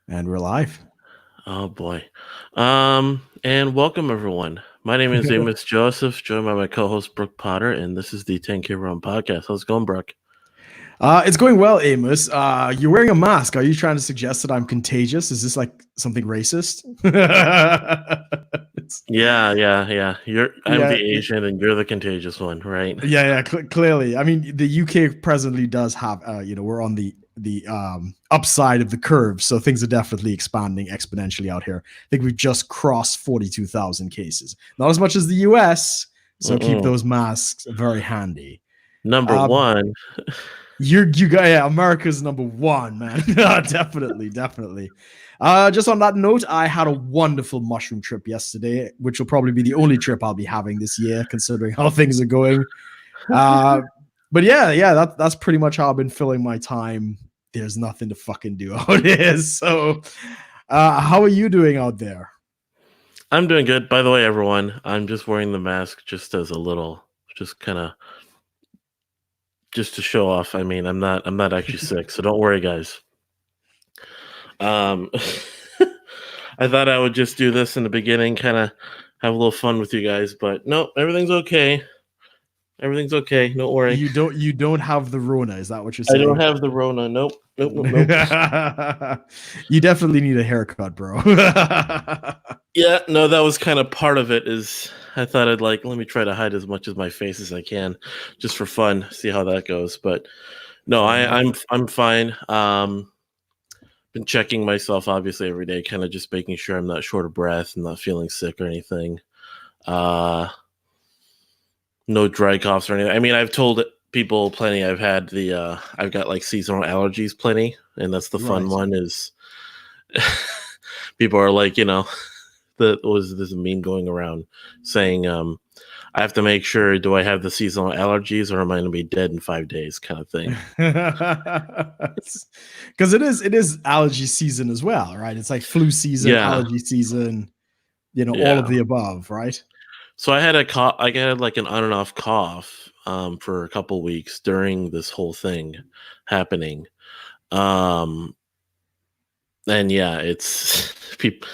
And we're live. Oh boy. And welcome everyone. My name is Amos Joseph, joined by my co-host Brook Potter, and this is the 10K Run podcast. How's it going, Brook? It's going well, Amos. You're wearing a mask. Are you trying to suggest that I'm contagious? Is this like something racist? Yeah. I'm yeah, the Asian and you're the contagious one, right? clearly. I mean, the UK presently does have, we're on the upside of the curve, so things are definitely expanding exponentially out here. I think we've just crossed 42,000 cases. Not as much as the US, so keep Mm-mm. those masks very handy. Number Uh, one. you got America's number one, man. Definitely. Just on that note, I had a wonderful mushroom trip yesterday, which will probably be the only trip I'll be having this year, considering how things are going. Uh, but that's pretty much how I've been filling my time. There's nothing to fucking do out here. So, how are you doing out there? I'm doing good. By the way, everyone, I'm just wearing the mask just as a little, just kind of just to show off. I mean, I'm not actually sick, so don't worry, guys. Um I thought I would just do this in the beginning, kind of have a little fun with you guys, but no, everything's okay. Everything's okay. Don't worry. You don't have the Rona, is that what you're I don't saying? have the Rona. Nope. You definitely need a haircut, bro. Yeah, no, that was kind of part of it. Is I thought I'd let me try to hide as much of my face as I can, just for fun. See how that goes. But no, Fair enough. I'm fine. Been checking myself obviously every day, kind of just making sure I'm not short of breath and not feeling sick or anything. Uh, no dry coughs or anything. I mean, I've told people plenty. I've got like seasonal allergies plenty, and that's the fun Right. one. Is people are like, that was this meme going around saying, I have to make sure, do I have the seasonal allergies or am I going to be dead in 5 days, kind of thing. Because it is allergy season as well, right? It's like flu season, Yeah, allergy season, all of yeah. the above, right? So I had a cough. I had like an on and off cough for a couple weeks during this whole thing happening. Um, and yeah, it's people.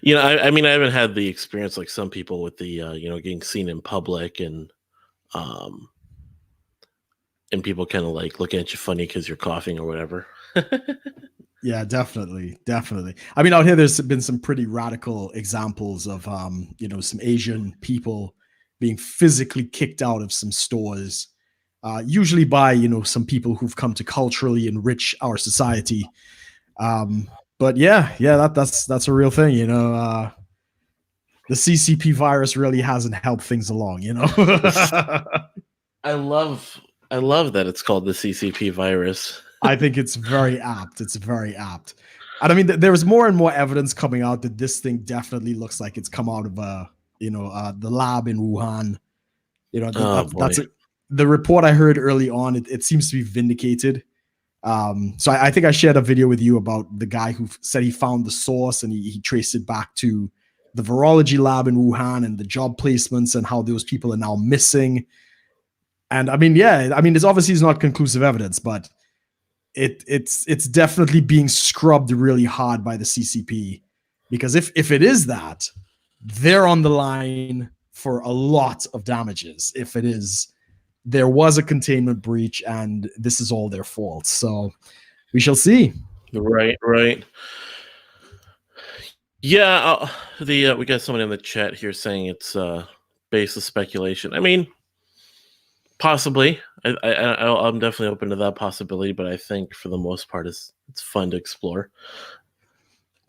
I mean, I haven't had the experience like some people with the getting seen in public um, and people kind of like looking at you funny because you're coughing or whatever. Yeah, definitely. I mean, out here, there's been some pretty radical examples of, some Asian people being physically kicked out of some stores, usually by, some people who've come to culturally enrich our society. But yeah, that's a real thing. The CCP virus really hasn't helped things along. I love I love that it's called the CCP virus. I think it's very apt. It's very apt. And I mean, there's more and more evidence coming out that this thing definitely looks like it's come out of the lab in Wuhan. Oh boy. The report I heard early on. It seems to be vindicated. So I think I shared a video with you about the guy who said he found the source and he traced it back to the virology lab in Wuhan and the job placements and how those people are now missing. And I mean, yeah, I mean, it's obviously not conclusive evidence, but it's definitely being scrubbed really hard by the CCP, because if it is that, they're on the line for a lot of damages. If it is, there was a containment breach and this is all their fault. So we shall see. Right. Yeah, the we got someone in the chat here saying it's baseless speculation. I mean, possibly. I'm definitely open to that possibility, but I think for the most part, it's fun to explore.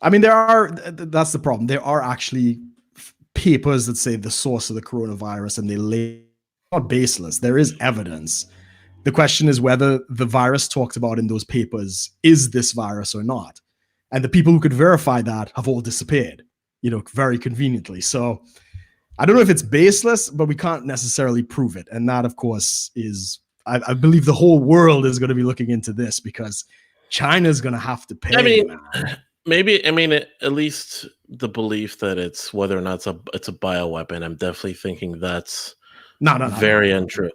I mean, that's the problem. There are actually papers that say the source of the coronavirus and they lay not baseless. There is evidence. The question is whether the virus talked about in those papers is this virus or not. And the people who could verify that have all disappeared, very conveniently. So I don't know if it's baseless, but we can't necessarily prove it. And that, of course, is, I believe the whole world is going to be looking into this because China's going to have to I pay, mean, man. maybe. I mean, at least the belief that it's whether or not it's a bioweapon. I'm definitely thinking that's very No. untrue.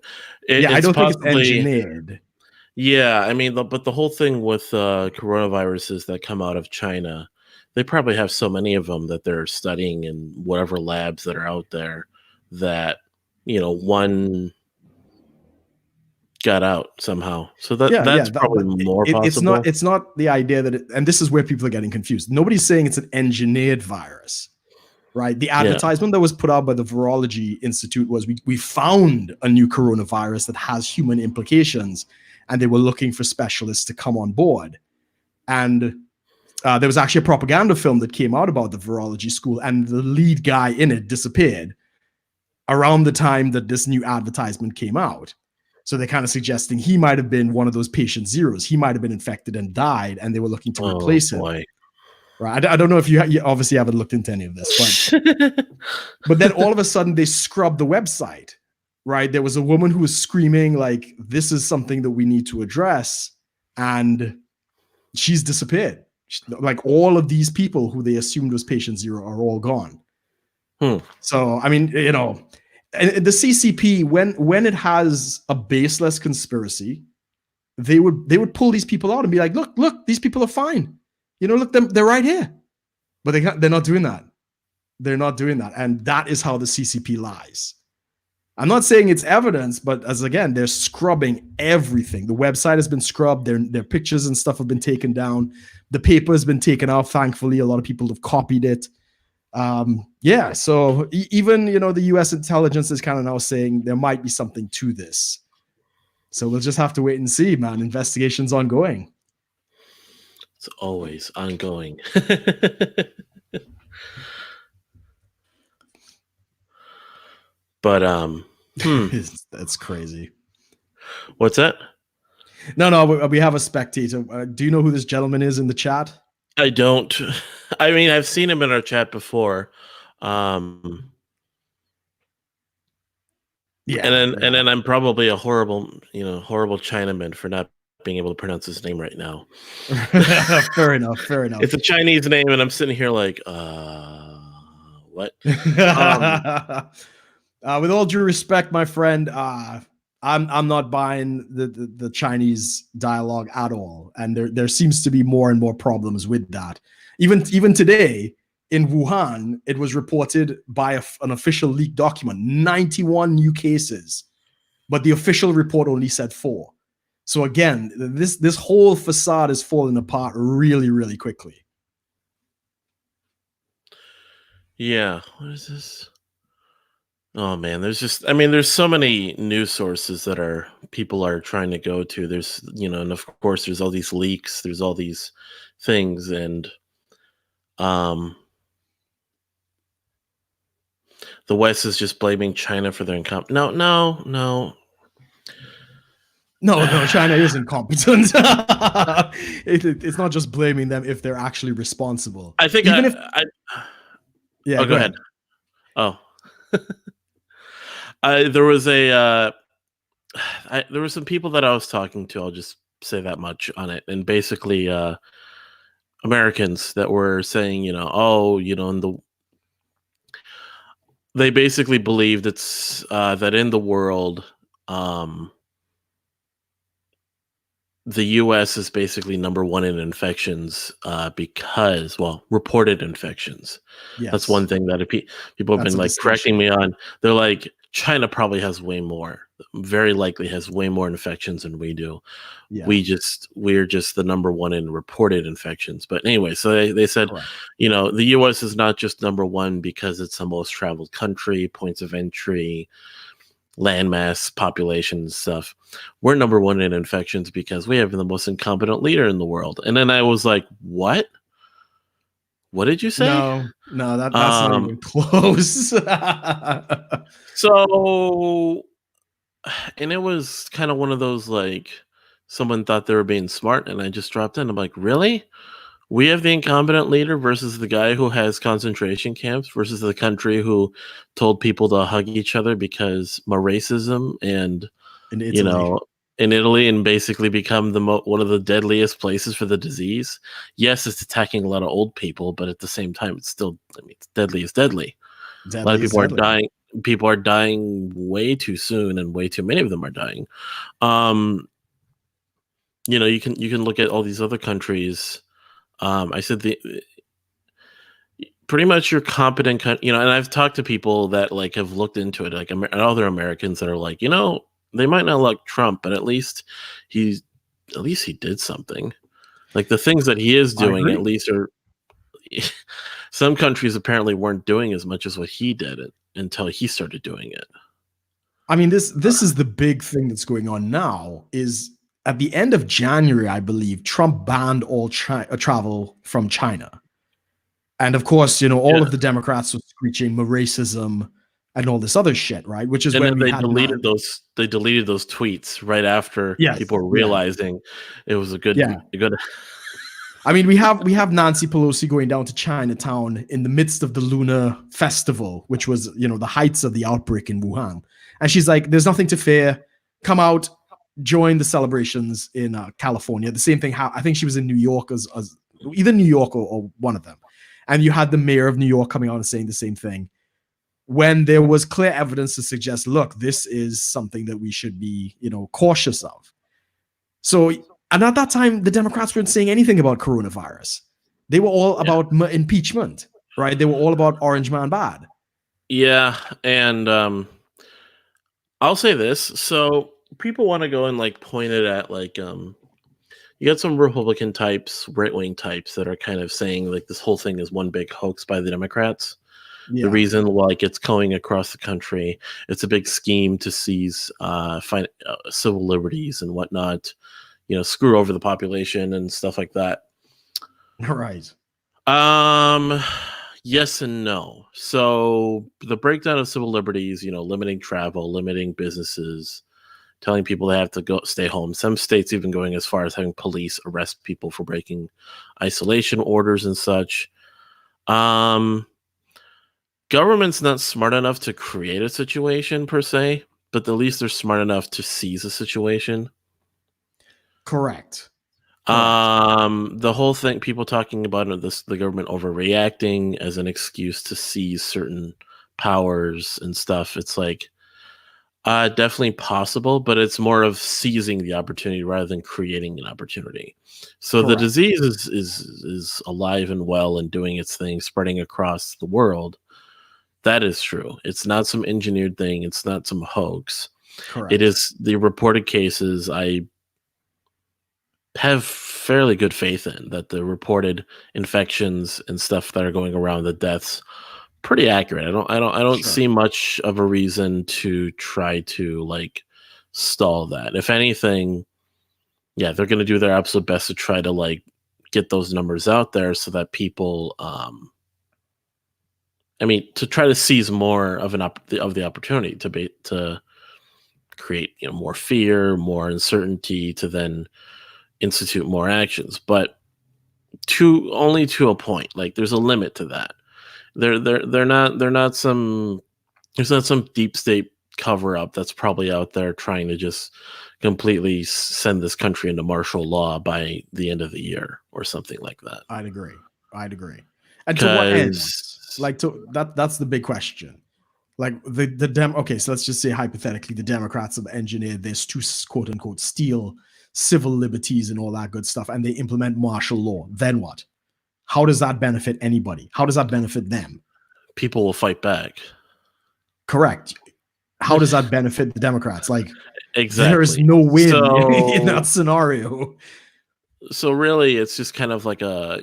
Yeah, I It's don't think it's possibly. engineered. Yeah, I mean, but the whole thing with coronaviruses that come out of China, they probably have so many of them that they're studying in whatever labs that are out there that, one got out somehow. So Yeah. that's probably more It's possible. not the idea that, and this is where people are getting confused. Nobody's saying it's an engineered virus, right? The Yeah. advertisement that was put out by the Virology Institute was we found a new coronavirus that has human implications, and they were looking for specialists to come on board. And there was actually a propaganda film that came out about the virology school, and the lead guy in it disappeared around the time that this new advertisement came out. So they're kind of suggesting he might have been one of those patient zeros. He might have been infected and died, and they were looking to replace him. Boy. Right? I don't know if you obviously haven't looked into any of this, but then all of a sudden they scrubbed the website. Right? There was a woman who was screaming like, "This is something that we need to address," and she's disappeared. Like all of these people who they assumed was patient zero are all gone. So, I mean, the CCP, when it has a baseless conspiracy, they would pull these people out and be like, look, these people are fine. Look, they're right here. But they're not doing that. They're not doing that. And that is how the CCP lies. I'm not saying it's evidence, but again, they're scrubbing everything. The website has been scrubbed. Their pictures and stuff have been taken down. The paper has been taken out. Thankfully, a lot of people have copied it. So even, the U.S. intelligence is kind of now saying there might be something to this. So we'll just have to wait and see, man. Investigation's ongoing. It's always ongoing. But that's crazy. What's that? No, we have a spectator. Do you know who this gentleman is in the chat? I don't. I mean, I've seen him in our chat before. And then I'm probably a horrible Chinaman for not being able to pronounce his name right now. Fair enough. It's a Chinese name, and I'm sitting here like, what? With all due respect, my friend, I'm not buying the Chinese dialogue at all, and there seems to be more and more problems with that. Even today in Wuhan, it was reported by an official leaked document 91 new cases, but the official report only said 4. So again, this whole facade is falling apart really, really quickly. Yeah, what is this? Oh man, there's so many news sources that people are trying to go to. There's, and of course there's all these leaks, there's all these things, and the West is just blaming China for their incompetence. No. No, China is incompetent. It's not just blaming them if they're actually responsible. I think go ahead. Oh. There was there were some people that I was talking to. I'll just say that much on it, and basically, Americans that were saying, they basically believed it's that in the world, the U.S. is basically number one in infections because, reported infections. Yes. That's one thing that people have been correcting me on. They're like, China probably has way more, very likely has way more infections than we do. Yeah. We're just the number one in reported infections. But anyway, so they said, correct, the U.S. is not just number one because it's the most traveled country, points of entry, landmass, population stuff. We're number one in infections because we have the most incompetent leader in the world. And then I was like, what did you say? No, that's not even close. So, and it was kind of one of those, like, someone thought they were being smart, and I just dropped in. I'm like, really? We have the incompetent leader versus the guy who has concentration camps versus the country who told people to hug each other because more racism and, in Italy, and basically become one of the deadliest places for the disease. Yes, it's attacking a lot of old people, but at the same time, it's still, it's deadly as deadly. A lot of people are dying. People are dying way too soon, and way too many of them are dying. You can look at all these other countries. I said pretty much your competent, and I've talked to people that like have looked into it, like other Americans that are like, they might not like Trump, but at least he did something. Like the things that he is doing, at least are. Some countries apparently weren't doing as much as what he did until he started doing it. I mean, this is the big thing that's going on now. Is at the end of January, I believe, Trump banned all travel from China. And of course, all of the Democrats were screeching racism and all this other shit, right? Which is when they deleted those. They deleted those tweets right after people were realizing it was a good. I mean, we have Nancy Pelosi going down to Chinatown in the midst of the Lunar Festival, which was the heights of the outbreak in Wuhan, and she's like, "There's nothing to fear. Come out, join the celebrations in California." The same thing. I think she was in New York as either New York or one of them. And you had the mayor of New York coming out and saying the same thing when there was clear evidence to suggest, look, this is something that we should be, cautious of. So, and at that time, the Democrats weren't saying anything about coronavirus. They were all about impeachment, right? They were all about Orange Man bad. Yeah. And I'll say this. So people want to go and like point it at like, you got some Republican types, right-wing types that are kind of saying like this whole thing is one big hoax by the Democrats. The reason why it's going across the country, it's a big scheme to seize civil liberties and whatnot, screw over the population and stuff like that. Right. Yes and no. So the breakdown of civil liberties, limiting travel, limiting businesses, telling people they have to stay home. Some states even going as far as having police arrest people for breaking isolation orders and such. Government's not smart enough to create a situation per se, but at least they're smart enough to seize a situation. Correct. The whole thing, people talking about the government overreacting as an excuse to seize certain powers and stuff. It's like, definitely possible, but it's more of seizing the opportunity rather than creating an opportunity. So the disease is alive and well and doing its thing, spreading across the world. That is true. It's not some engineered thing. It's not some hoax. Correct. It is the reported cases. I have fairly good faith in that the reported infections and stuff that are going around, the deaths, pretty accurate. I don't see much of a reason to try to like stall that. If anything, they're going to do their absolute best to try to like get those numbers out there so that people, to try to seize more of the opportunity to create more fear, more uncertainty, to then institute more actions, but only to a point. Like there's a limit to that. There's not some deep state cover up that's probably out there trying to just completely send this country into martial law by the end of the year or something like that. I'd agree. And to what end? Like that's the big question. Like okay, so let's just say hypothetically the Democrats have engineered this to quote unquote steal civil liberties and all that good stuff, and they implement martial law. Then what? How does that benefit anybody? How does that benefit them? People will fight back. Correct. How does that benefit the Democrats? Like, exactly. There is no win in that scenario. So really, it's just kind of like a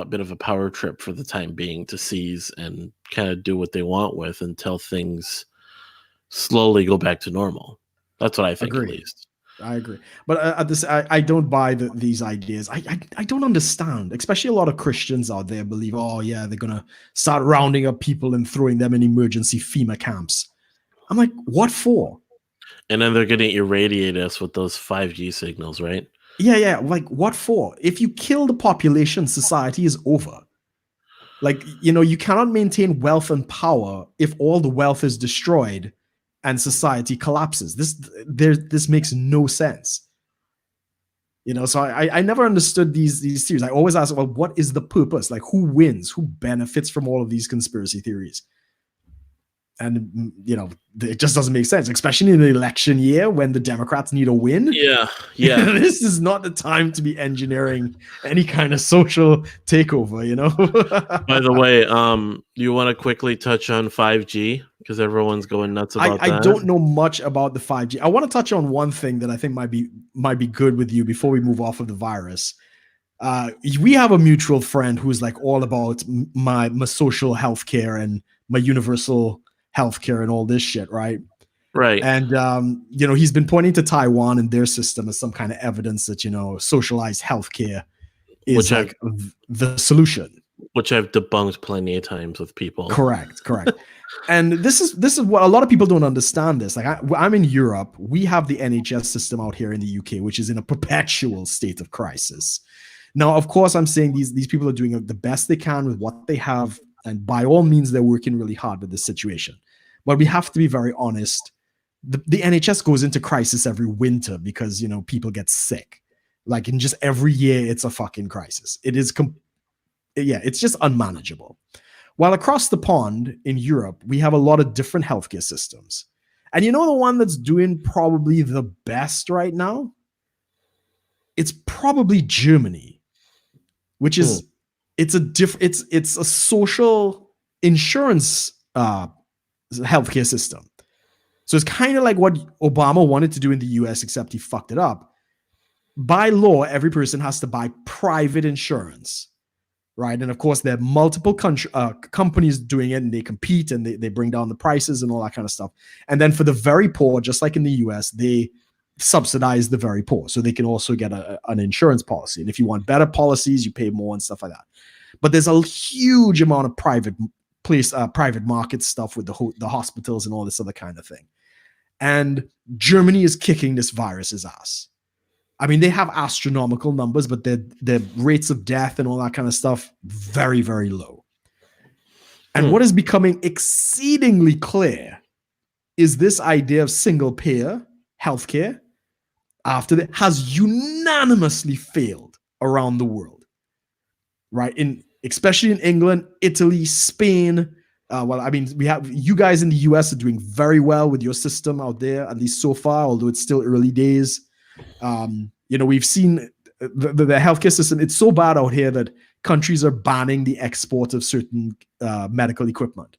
bit of a power trip for the time being to seize and kind of do what they want with until things slowly go back to normal. That's what I think, at least. I agree, but I don't buy these ideas. I don't understand, especially a lot of Christians out there believe, they're gonna start rounding up people and throwing them in emergency FEMA camps. I'm like, what for? And then they're gonna irradiate us with those 5G signals, right? Yeah. Like, what for? If you kill the population, society is over. Like, you cannot maintain wealth and power if all the wealth is destroyed and society collapses. This makes no sense. So I never understood these theories. I always ask, well, what is the purpose? Like, who wins? Who benefits from all of these conspiracy theories? And it just doesn't make sense, especially in the election year when the Democrats need a win. Yeah. This is not the time to be engineering any kind of social takeover. By the way, you want to quickly touch on 5G because everyone's going nuts about I that. don't know much about the 5G. I want to touch on one thing that I think might be good with you before we move off of the virus. We have a mutual friend who's like all about my social healthcare and my universal healthcare and all this shit, right? Right. And he's been pointing to Taiwan and their system as some kind of evidence that socialized healthcare is the solution. Which I've debunked plenty of times with people. Correct. And this is what a lot of people don't understand. This, like, I'm in Europe. We have the NHS system out here in the UK, which is in a perpetual state of crisis. Now, of course, I'm saying these people are doing the best they can with what they have, and by all means, they're working really hard with this situation. But we have to be very honest. The NHS goes into crisis every winter because people get sick. Like, in just every year, it's a fucking crisis. It is, it's just unmanageable. While across the pond in Europe, we have a lot of different healthcare systems. And the one that's doing probably the best right now? It's probably Germany, which is it's a social insurance healthcare system. So it's kind of like what Obama wanted to do in the US, except he fucked it up. By law, every person has to buy private insurance. Right. And of course, there are multiple companies doing it, and they compete and they bring down the prices and all that kind of stuff. And then for the very poor, just like in the US, they subsidize the very poor. So they can also get an insurance policy. And if you want better policies, you pay more and stuff like that. But there's a huge amount of private market stuff with the hospitals and all this other kind of thing. And Germany is kicking this virus's ass. I mean, they have astronomical numbers, but their rates of death and all that kind of stuff, very, very low. And what is becoming exceedingly clear is this idea of single payer healthcare after that has unanimously failed around the world, right? Especially in England, Italy, Spain. We have you guys in the US are doing very well with your system out there, at least so far, although it's still early days. We've seen the healthcare system. It's so bad out here that countries are banning the export of certain medical equipment.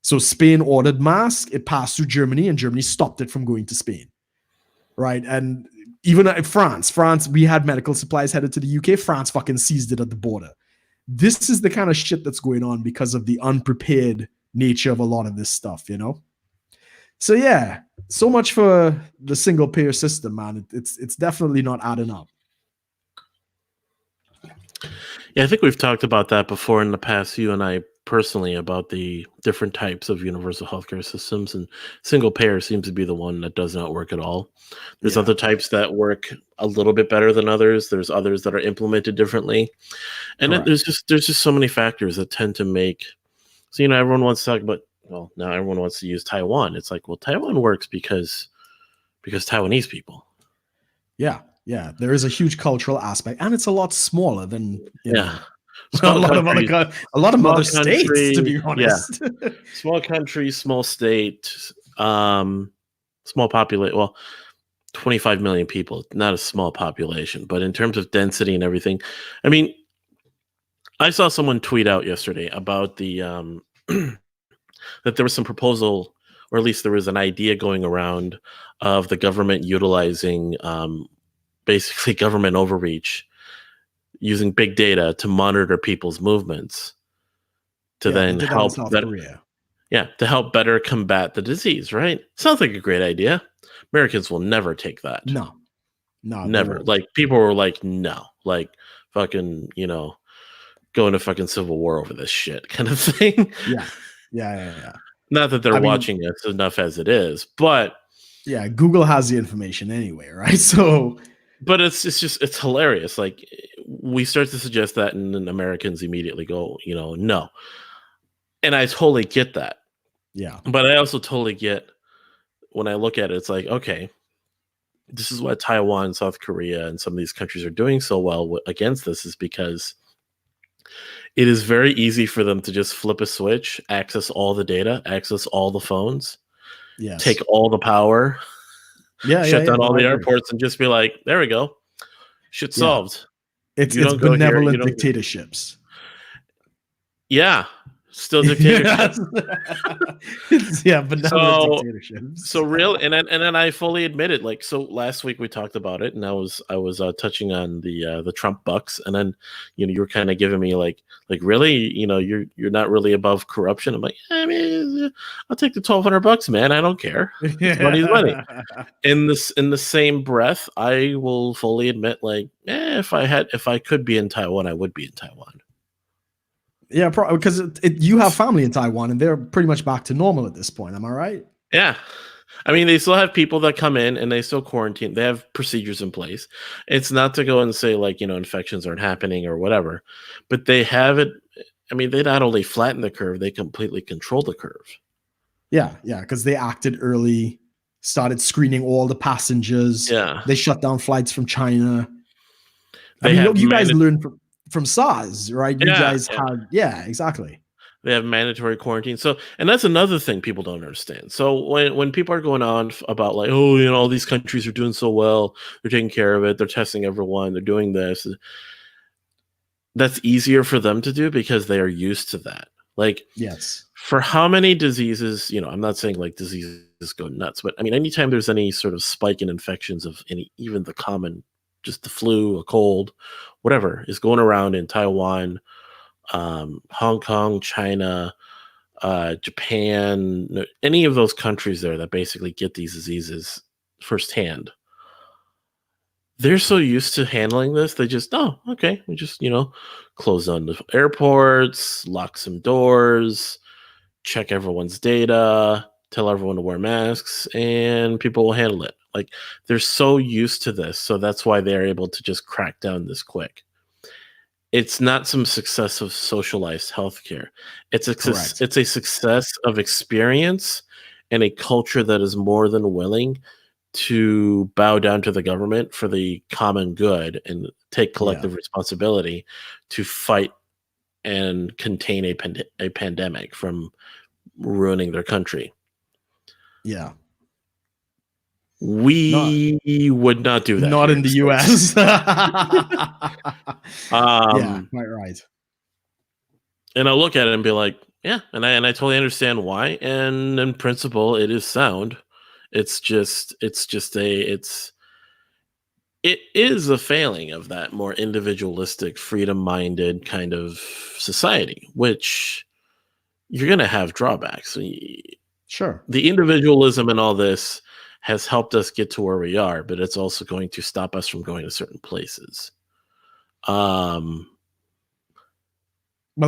So Spain ordered masks, it passed through Germany, and Germany stopped it from going to Spain. Right. And even France, we had medical supplies headed to the UK. France fucking seized it at the border. This is the kind of shit that's going on because of the unprepared nature of a lot of this stuff, So yeah, so much for the single payer system, man. It's definitely not adding up. Yeah, I think we've talked about that before in the past, you and I personally, about the different types of universal healthcare systems, and single payer seems to be the one that does not work at all. There's other types that work a little bit better than others. There's others that are implemented differently. And there's just so many factors that tend to make, so, everyone wants to talk about, well, now everyone wants to use Taiwan. It's like, well, Taiwan works because Taiwanese people. Yeah. There is a huge cultural aspect, and it's a lot smaller than a lot of other states, to be honest. Yeah. Small country, small state, small population. Well, 25 million people, not a small population, but in terms of density and everything, I mean, I saw someone tweet out yesterday about the that there was some proposal, or at least there was an idea going around of the government utilizing basically government overreach, using big data to monitor people's movements to then help to help better combat the disease, right? Sounds like a great idea. Americans will never take that. No, never. Like, people were like, no, like, fucking, going to fucking civil war over this shit kind of thing. Yeah. Not that they're watching us enough as it is, but yeah, Google has the information anyway, right? So, but it's hilarious. Like, we start to suggest that, and then Americans immediately go, no. And I totally get that. Yeah. But I also totally get, when I look at it, it's like, okay, this is what Taiwan, South Korea, and some of these countries are doing so well against this, is because It is very easy for them to just flip a switch, access all the data, access all the phones, take Yes. all the power, shut Yeah. down No, all I the agree. airports, and just be like, "There we go, shit Yeah. solved. You It's don't go here, you benevolent don't go." dictatorships. Yeah, still dictatorship. Yes. It's, yeah, benevolent So dictatorships. So real, and then I fully admit it. Like, so last week we talked about it, and I was touching on the Trump bucks, and then you were kind of giving me like really, you're not really above corruption. I'm like, I mean, I'll take the $1,200, man. I don't care. It's money's money. In the same breath, I will fully admit, like, if I could be in Taiwan, I would be in Taiwan. Yeah, because you have family in Taiwan and they're pretty much back to normal at this point. Am I right? Yeah. I mean, they still have people that come in and they still quarantine. They have procedures in place. It's not to go and say, like, infections aren't happening or whatever, but they have it. I mean, they not only flatten the curve, they completely control the curve. Yeah, because they acted early, started screening all the passengers. Yeah. They shut down flights from China. I They mean, have you guys mani- learned from SARS, right? You yeah, guys yeah. had, yeah, exactly. They have mandatory quarantine. So, and that's another thing people don't understand. So when people are going on about, like, oh, all these countries are doing so well, they're taking care of it, they're testing everyone, they're doing this, that's easier for them to do because they are used to that. Like, Yes. for how many diseases, I'm not saying like diseases go nuts, but I mean, anytime there's any sort of spike in infections of even the common, just the flu, a cold, whatever is going around in Taiwan, Hong Kong, China, Japan, any of those countries there that basically get these diseases firsthand, they're so used to handling this. They just, oh, okay, we just, close down the airports, lock some doors, check everyone's data, tell everyone to wear masks, and people will handle it. Like, they're so used to this. So that's why they're able to just crack down this quick. It's not some success of socialized healthcare. Correct. It's a success of experience and a culture that is more than willing to bow down to the government for the common good and take Yeah. collective responsibility to fight and contain a pandemic from ruining their country. Yeah. We would not do that Not here in in the the States. US. Yeah, Um, quite right. and I'll look at it and be like, yeah, and I totally understand why. And in principle, it is sound. It is a failing of that more individualistic, freedom-minded kind of society, which you're going to have drawbacks. Sure. The individualism and all this has helped us get to where we are, but it's also going to stop us from going to certain places. Well,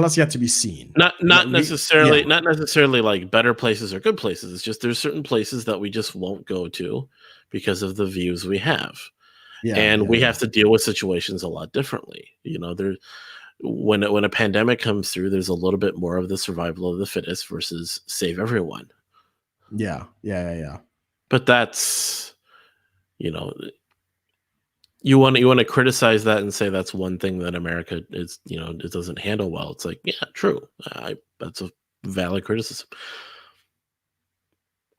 that's yet to be seen. Not necessarily Yeah. not necessarily like better places or good places. It's just there's certain places that we just won't go to because of the views we have. And we have to deal with situations a lot differently. There when a pandemic comes through, there's a little bit more of the survival of the fittest versus save everyone. Yeah. But that's, you know, you want to criticize that and say that's one thing that America is, it doesn't handle well. It's like, yeah, true. That's a valid criticism.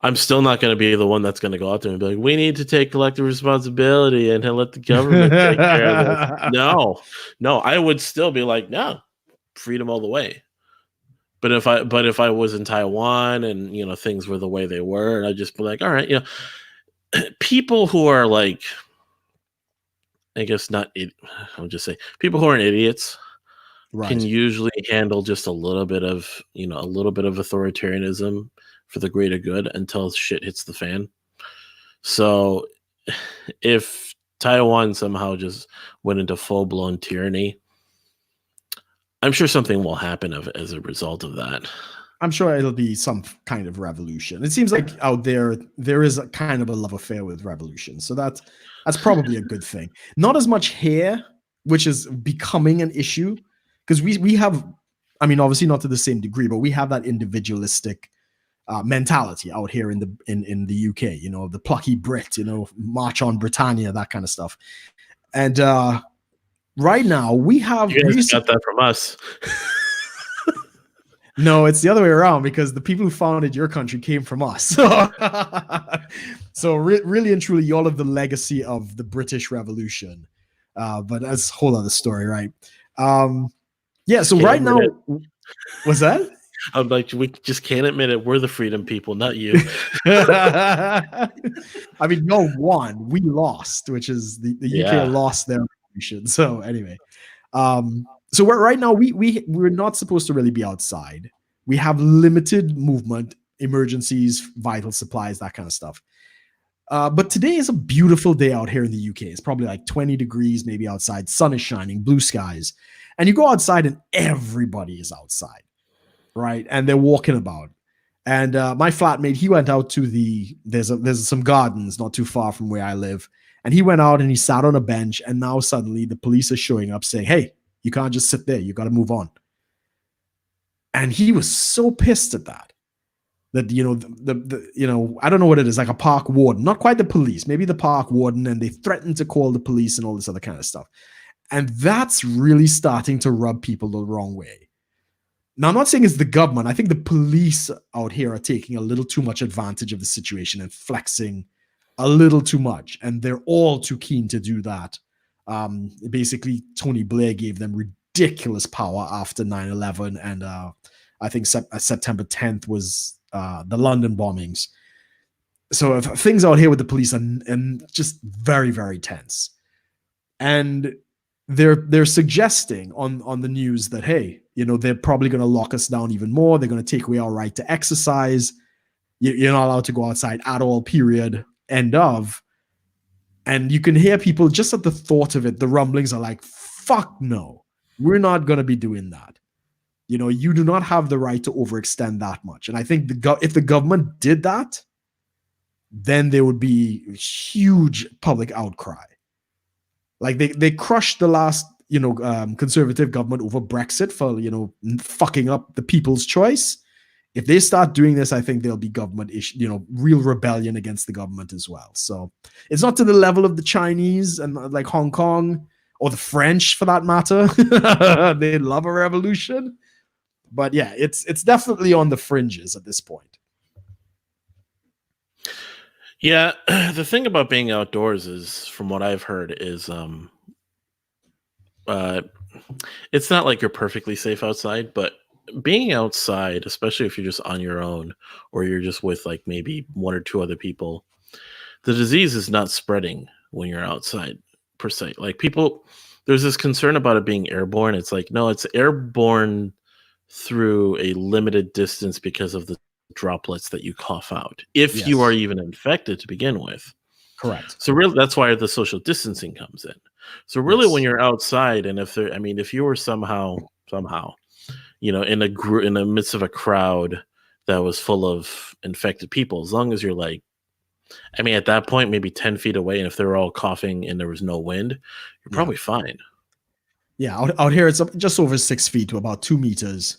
I'm still not going to be the one that's going to go out there and be like, we need to take collective responsibility and let the government take care of this. No, I would still be like, no, freedom all the way. But if I was in Taiwan and things were the way they were, I'd just be like, all right, people who are like, I guess not. I'll just say people who aren't idiots can Right. usually handle just a little bit of authoritarianism for the greater good until shit hits the fan. So if Taiwan somehow just went into full blown tyranny, I'm sure something will happen as a result of that. I'm sure it'll be some kind of revolution. It seems like out there is a kind of a love affair with revolution. So that's probably a good thing. Not as much here, which is becoming an issue, because we have, I mean, obviously not to the same degree, but we have that individualistic mentality out here in the UK. The plucky Brit, march on Britannia, that kind of stuff. And right now we have You guys got that from us. No, it's the other way around because the people who founded your country came from us. So really and truly, y'all have the legacy of the British Revolution. But that's a whole other story, right? Yeah. So right now, what's that? I'm like, we just can't admit it. We're the freedom people, not you. I mean, y'all won. We lost, which is the UK lost their revolution. So anyway, so right now we're not supposed to really be outside. We have limited movement, emergencies, vital supplies, that kind of stuff. But today is a beautiful day out here in the UK. It's probably like 20 degrees, maybe outside. Sun is shining, blue skies. And you go outside and everybody is outside, right? And they're walking about. And my flatmate, he went out to there's some gardens not too far from where I live. And he went out and he sat on a bench. And now suddenly the police are showing up saying, hey, you can't just sit there. You got to move on. And he was so pissed at that I don't know what it is, like a park warden, not quite the police, maybe the park warden, and they threatened to call the police and all this other kind of stuff. And that's really starting to rub people the wrong way. Now, I'm not saying it's the government. I think the police out here are taking a little too much advantage of the situation and flexing a little too much. And they're all too keen to do that. Basically, Tony Blair gave them ridiculous power after 9/11, and I think September 10th was the London bombings. So things out here with the police are just very, very tense. And they're suggesting on the news that, hey, they're probably going to lock us down even more. They're going to take away our right to exercise. You're not allowed to go outside at all, period, end of. And you can hear people just at the thought of it, the rumblings are like, fuck no, we're not going to be doing that. You do not have the right to overextend that much. And I think if the government did that, then there would be a huge public outcry. Like they crushed the last, conservative government over Brexit for, fucking up the people's choice. If they start doing this, I think there'll be government issue, real rebellion against the government as well. So it's not to the level of the Chinese and like Hong Kong or the French for that matter. They love a revolution. But yeah, it's definitely on the fringes at this point. Yeah, the thing about being outdoors is, from what I've heard, is it's not like you're perfectly safe outside, but being outside, especially if you're just on your own or you're just with like maybe one or two other people, the disease is not spreading when you're outside per se. Like there's this concern about it being airborne. It's like, no, it's airborne through a limited distance because of the droplets that you cough out, if you are even infected to begin with. Correct. So really, that's why the social distancing comes in. So really, when you're outside, and if you were somehow, in the midst of a crowd that was full of infected people, as long as you're like, at that point, maybe 10 feet away, and if they're all coughing and there was no wind, you're probably fine. Yeah, out here, it's just over 6 feet to about 2 meters.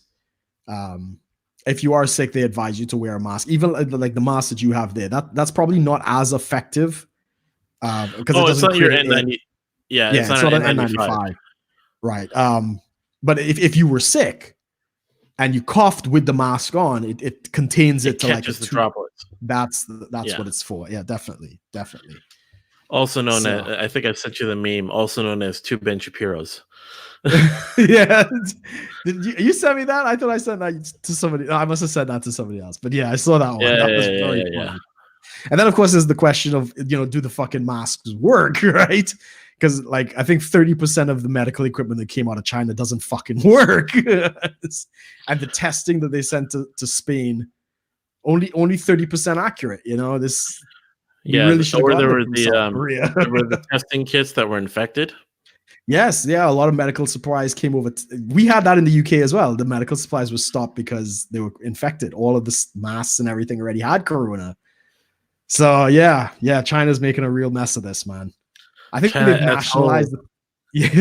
If you are sick, they advise you to wear a mask. Even like the mask that you have there, that's probably not as effective. Because it doesn't it's not your N90. It's not an N95. Right. But if you were sick and you coughed with the mask on, it contains it to like the droplets. That's what it's for. Yeah, definitely. Also known as, I think I've sent you the meme, also known as 2 Ben Shapiros. Yeah. Did you send me that? I thought I sent that to somebody. No, I must have sent that to somebody else. But yeah, I saw that one. That was very funny. And then of course there's the question of, do the fucking masks work, right? Because like I think 30% of the medical equipment that came out of China doesn't fucking work. And the testing that they sent to Spain, only 30% accurate. This. Really or there were the testing kits that were infected. Yes, yeah, a lot of medical supplies came over. We had that in the UK as well. The medical supplies were stopped because they were infected. All of the masks and everything already had corona. So yeah, China's making a real mess of this, man. I think they've nationalized.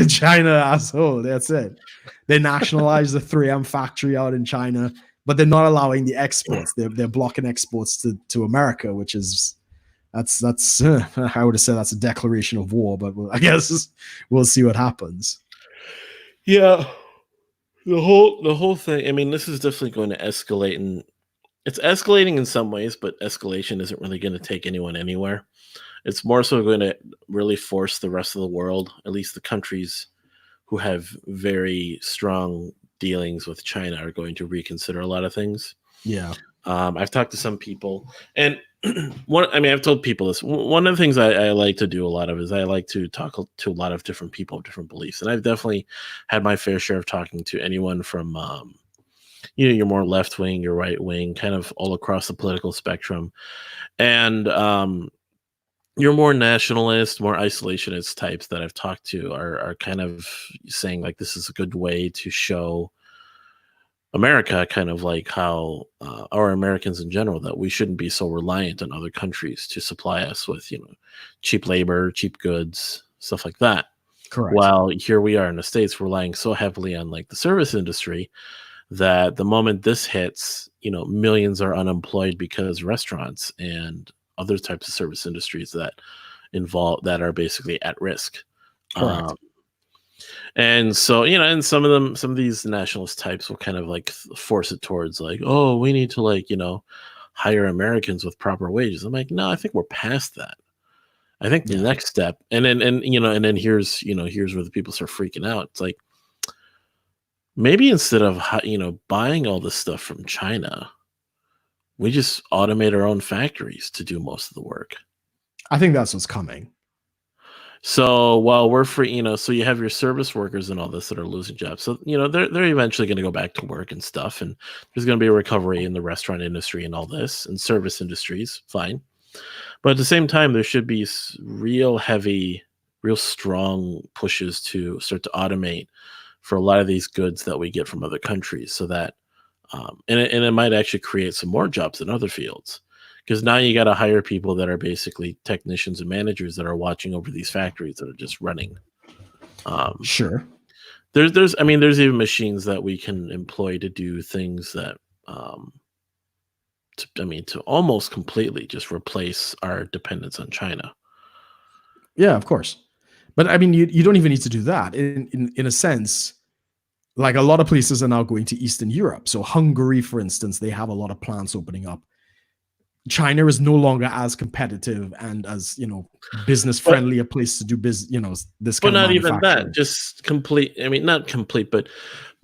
China asshole. That's it. They nationalized the 3M factory out in China, but they're not allowing the exports. They're blocking exports to America, which is. That's I would have said that's a declaration of war, but I guess we'll see what happens. Yeah, the whole thing. I mean, this is definitely going to escalate, and it's escalating in some ways, but escalation isn't really going to take anyone anywhere. It's more so going to really force the rest of the world, at least the countries who have very strong dealings with China, are going to reconsider a lot of things. Yeah. I've talked to some people, and I've told people this. One of the things I like to do a lot of is I like to talk to a lot of different people of different beliefs, and I've definitely had my fair share of talking to anyone from, your more left wing, your right wing, kind of all across the political spectrum, and your more nationalist, more isolationist types that I've talked to are kind of saying like this is a good way to show America, kind of like how our Americans in general, that we shouldn't be so reliant on other countries to supply us with, cheap labor, cheap goods, stuff like that. Correct. While here we are in the States relying so heavily on like the service industry that the moment this hits, millions are unemployed because restaurants and other types of service industries that are basically at risk. Correct. Um, and so, and some of these nationalist types will kind of like force it towards like, oh, we need to like, hire Americans with proper wages. I'm like, no, I think we're past that. I think the Yeah. next step, and then here's where the people start freaking out. It's like maybe instead of buying all this stuff from China, we just automate our own factories to do most of the work. I think that's what's coming. So while we're free, so you have your service workers and all this that are losing jobs. So, they're eventually going to go back to work and stuff. And there's going to be a recovery in the restaurant industry and all this and service industries. Fine. But at the same time, there should be real heavy, real strong pushes to start to automate for a lot of these goods that we get from other countries, so that, and it might actually create some more jobs in other fields. Because now you got to hire people that are basically technicians and managers that are watching over these factories that are just running. Sure. There's even machines that we can employ to do things that, to almost completely just replace our dependence on China. Yeah, of course. But I mean, you don't even need to do that. In a sense, like a lot of places are now going to Eastern Europe. So Hungary, for instance, they have a lot of plants opening up. China is no longer as competitive and as business friendly a place to do business. This But kind of not even that. manufacturing. Just complete. I mean, not complete, but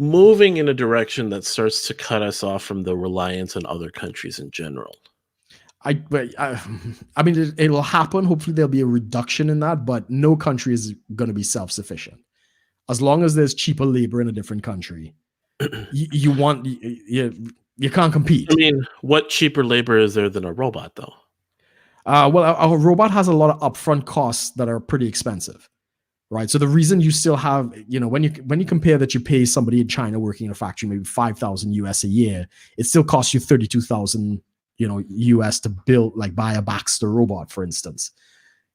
moving in a direction that starts to cut us off from the reliance on other countries in general. I mean, it'll happen. Hopefully, there'll be a reduction in that, but no country is going to be self sufficient. As long as there's cheaper labor in a different country, you can't compete. I mean, what cheaper labor is there than a robot, though? Well, a robot has a lot of upfront costs that are pretty expensive, right? So the reason you still have, when you compare that you pay somebody in China working in a factory maybe 5,000 US a year, it still costs you 32,000 US to buy a Baxter robot, for instance.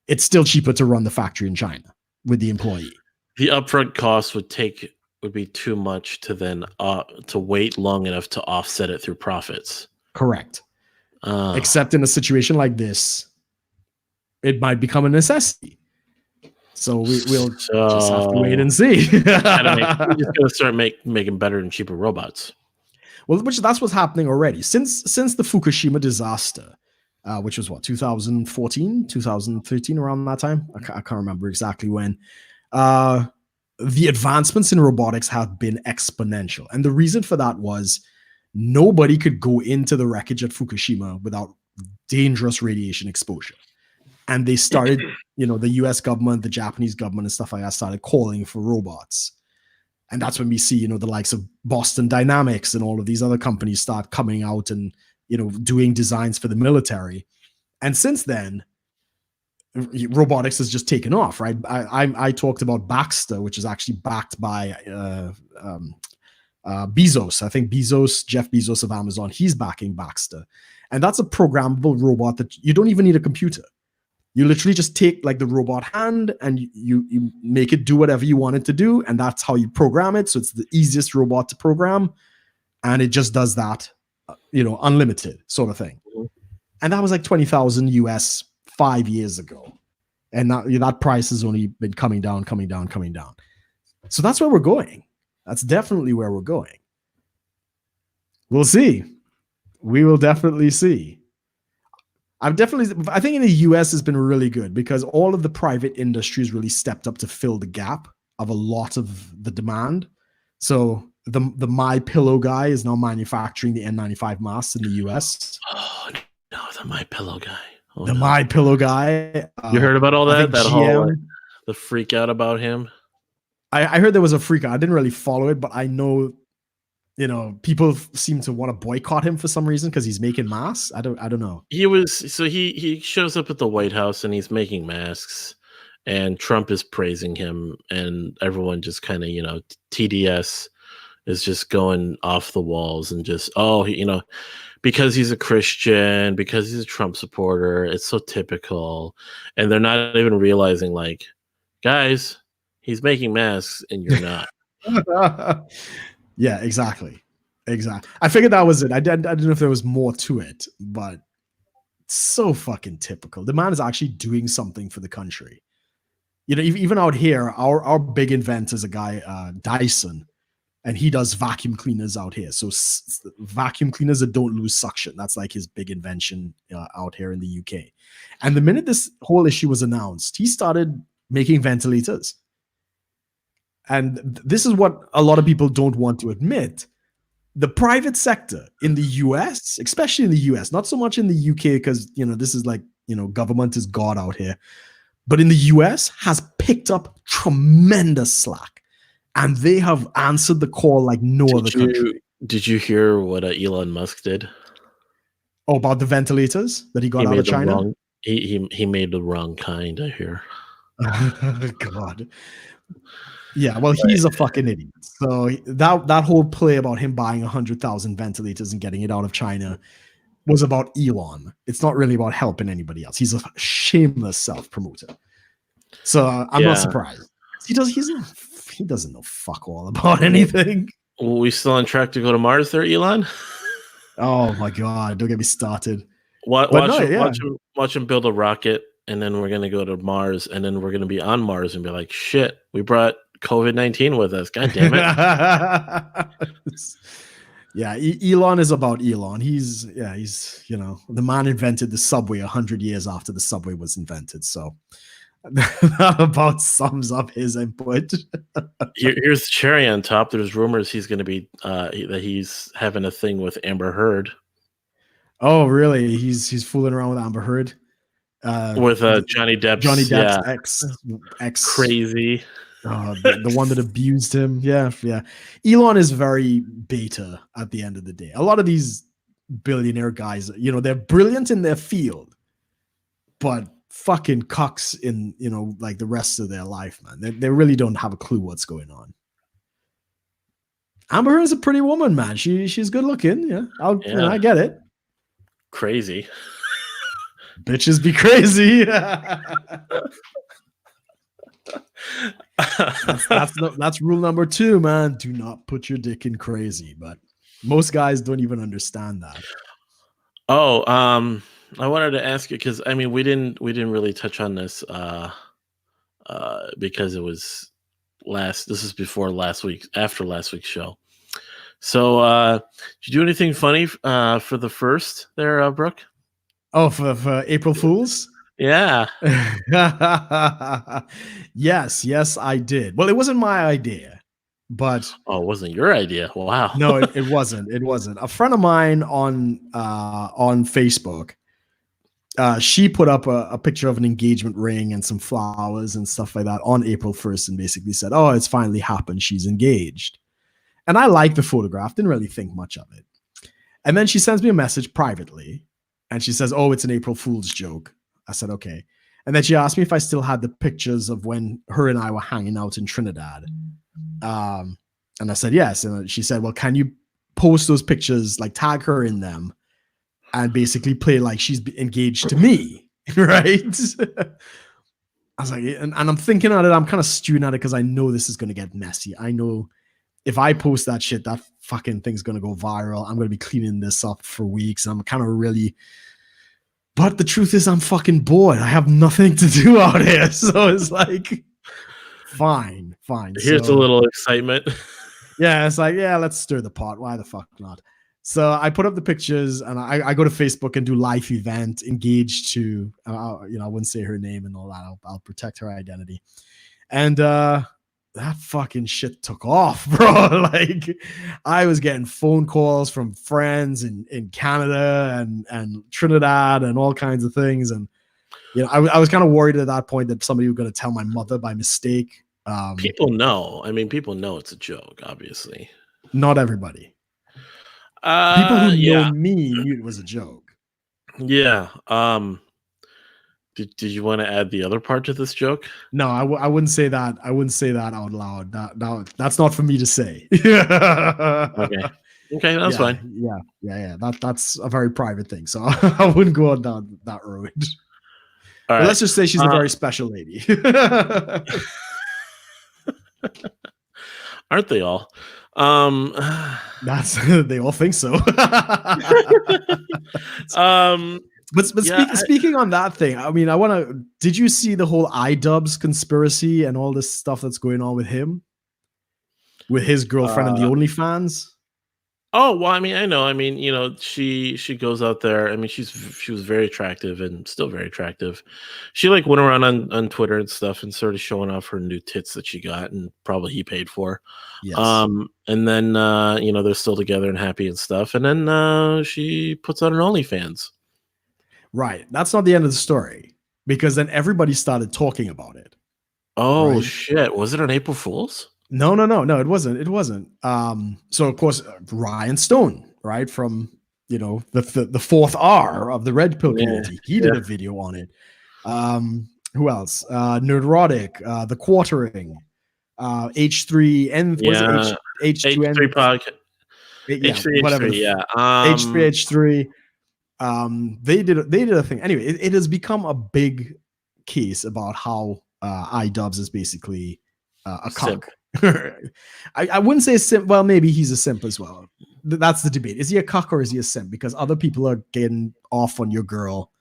It's still cheaper to run the factory in China with the employee. The upfront cost would be too much to then to wait long enough to offset it through profits. Correct. Except in a situation like this, it might become a necessity. So we'll just have to wait and see. We're just going to start making better and cheaper robots. Well, that's what's happening already. Since the Fukushima disaster, which was 2014, 2013, around that time. I can't remember exactly when. The advancements in robotics have been exponential. And the reason for that was nobody could go into the wreckage at Fukushima without dangerous radiation exposure. And they started, the US government, the Japanese government and stuff like that started calling for robots. And that's when we see, the likes of Boston Dynamics and all of these other companies start coming out and, doing designs for the military. And since then, robotics has just taken off, right? I talked about Baxter, which is actually backed by Bezos. I think Jeff Bezos of Amazon, he's backing Baxter. And that's a programmable robot that you don't even need a computer. You literally just take like the robot hand and you make it do whatever you want it to do. And that's how you program it. So it's the easiest robot to program. And it just does that, unlimited sort of thing. And that was like 20,000 US 5 years ago. And that price has only been coming down. So that's where we're going. That's definitely where we're going. We'll see. We will definitely see. I think in the US has been really good because all of the private industries really stepped up to fill the gap of a lot of the demand. So the My Pillow guy is now manufacturing the N95 masks in the US. Oh no, the My Pillow guy. Oh, the no. My Pillow guy. You heard about all that? That whole GM, the freak out about him. I heard there was a freak out. I didn't really follow it, but I know, people seem to want to boycott him for some reason because he's making masks. I don't know. He shows up at the White House and he's making masks, and Trump is praising him, and everyone just kind of, TDS is just going off the walls and just, because he's a Christian, because he's a Trump supporter, it's so typical. And they're not even realizing, like, guys, he's making masks and you're not. Yeah, exactly. I figured that was it. I didn't know if there was more to it, but it's so fucking typical. The man is actually doing something for the country. Even out here, our big inventor is a guy, Dyson, and he does vacuum cleaners out here. So vacuum cleaners that don't lose suction. That's like his big invention out here in the UK. And the minute this whole issue was announced, he started making ventilators. And this is what a lot of people don't want to admit. The private sector in the US, especially in the US, not so much in the UK because, this is like, government is God out here. But in the US has picked up tremendous slack. And they have answered the call like no other country. Did you hear what Elon Musk did? Oh, about the ventilators that he got out of China? He made the wrong kind, I hear. God. Yeah, well, he's a fucking idiot. So that whole play about him buying 100,000 ventilators and getting it out of China was about Elon. It's not really about helping anybody else. He's a shameless self-promoter. So I'm not surprised. He doesn't know fuck all about anything. Are we still on track to go to Mars there, Elon? Oh my God, don't get me started. Watch him build a rocket, and then we're gonna go to Mars, and then we're gonna be on Mars and be like, shit, we brought COVID-19 with us. God damn it. Yeah, Elon is about Elon. He's the man invented the subway 100 years after the subway was invented. So that about sums up his input. Here's the cherry on top. There's rumors he's going to be that he's having a thing with Amber Heard. Oh, really? He's fooling around with Amber Heard. With Johnny Depp's ex crazy. The one that abused him. Yeah. Elon is very beta at the end of the day. A lot of these billionaire guys, they're brilliant in their field, but fucking cucks in, like the rest of their life, man. They really don't have a clue what's going on. Amber Heard is a pretty woman, man. She's good looking. Yeah. I get it. Crazy. Bitches be crazy. That's rule number 2, man. Do not put your dick in crazy. But most guys don't even understand that. Oh, I wanted to ask you because we didn't really touch on this because it was this is before after last week's show. So did you do anything funny for the first there, Brooke? Oh, for April Fools? Yeah. Yes, I did. Well, it wasn't my idea, but it wasn't your idea. Wow. No, it wasn't. It wasn't. A friend of mine on Facebook, she put up a picture of an engagement ring and some flowers and stuff like that on April 1st and basically said, "Oh, it's finally happened. She's engaged." And I liked the photograph, didn't really think much of it. And then she sends me a message privately and she says, "Oh, it's an April Fool's joke." I said, "Okay." And then she asked me if I still had the pictures of when her and I were hanging out in Trinidad. And I said, yes. And she said, "Well, can you post those pictures, like tag her in them and basically play like she's engaged to me?" Right? I was like, and I'm thinking on it, I'm kind of stewing at it because I know this is going to get messy. I know if I post that shit, that fucking thing's going to go viral. I'm going to be cleaning this up for weeks. I'm kind of really... But the truth is I'm fucking bored. I have nothing to do out here. So it's like, fine. Here's a little excitement. Yeah, it's like, yeah, let's stir the pot. Why the fuck not? So I put up the pictures and I go to Facebook and do live event, engaged to, I wouldn't say her name and all that. I'll protect her identity. And that fucking shit took off, bro. Like I was getting phone calls from friends in Canada and Trinidad and all kinds of things. And, I was kind of worried at that point that somebody was going to tell my mother by mistake. People know. I mean, people know it's a joke, obviously. Not everybody. People who know Yeah. me knew it was a joke. Yeah. Did you want to add the other part to this joke? No, I wouldn't say that. I wouldn't say that out loud. That's not for me to say. Okay. Okay, that's fine. Yeah. That's a very private thing. So I wouldn't go down that road. All But right. let's just say she's a very special lady. Aren't they all? That's they all think so. But Yeah, speaking on that thing, I mean, did you see the whole iDubbbz conspiracy and all this stuff that's going on with him? With his girlfriend and the OnlyFans? Oh, well, I mean, I know. I mean, she goes out there. I mean, she was very attractive and still very attractive. She like went around on Twitter and stuff and started showing off her new tits that she got and probably he paid for. Yes. And then they're still together and happy and stuff. And then she puts out an OnlyFans. Right. That's not the end of the story because then everybody started talking about it. Oh, right? Shit. Was it on April Fool's? No, it wasn't. So of course, Ryan Stone, right, from the fourth R of the Red Pill community, he did a video on it. Who else? Nerdrotic, The Quartering, H3, and was it H3 podcast. H3, yeah. H3. They did a thing. Anyway, it has become a big case about how iDubbbz is basically a cuck. I wouldn't say a simp. Well, maybe he's a simp as well. That's the debate. Is he a cuck or is he a simp? Because other people are getting off on your girl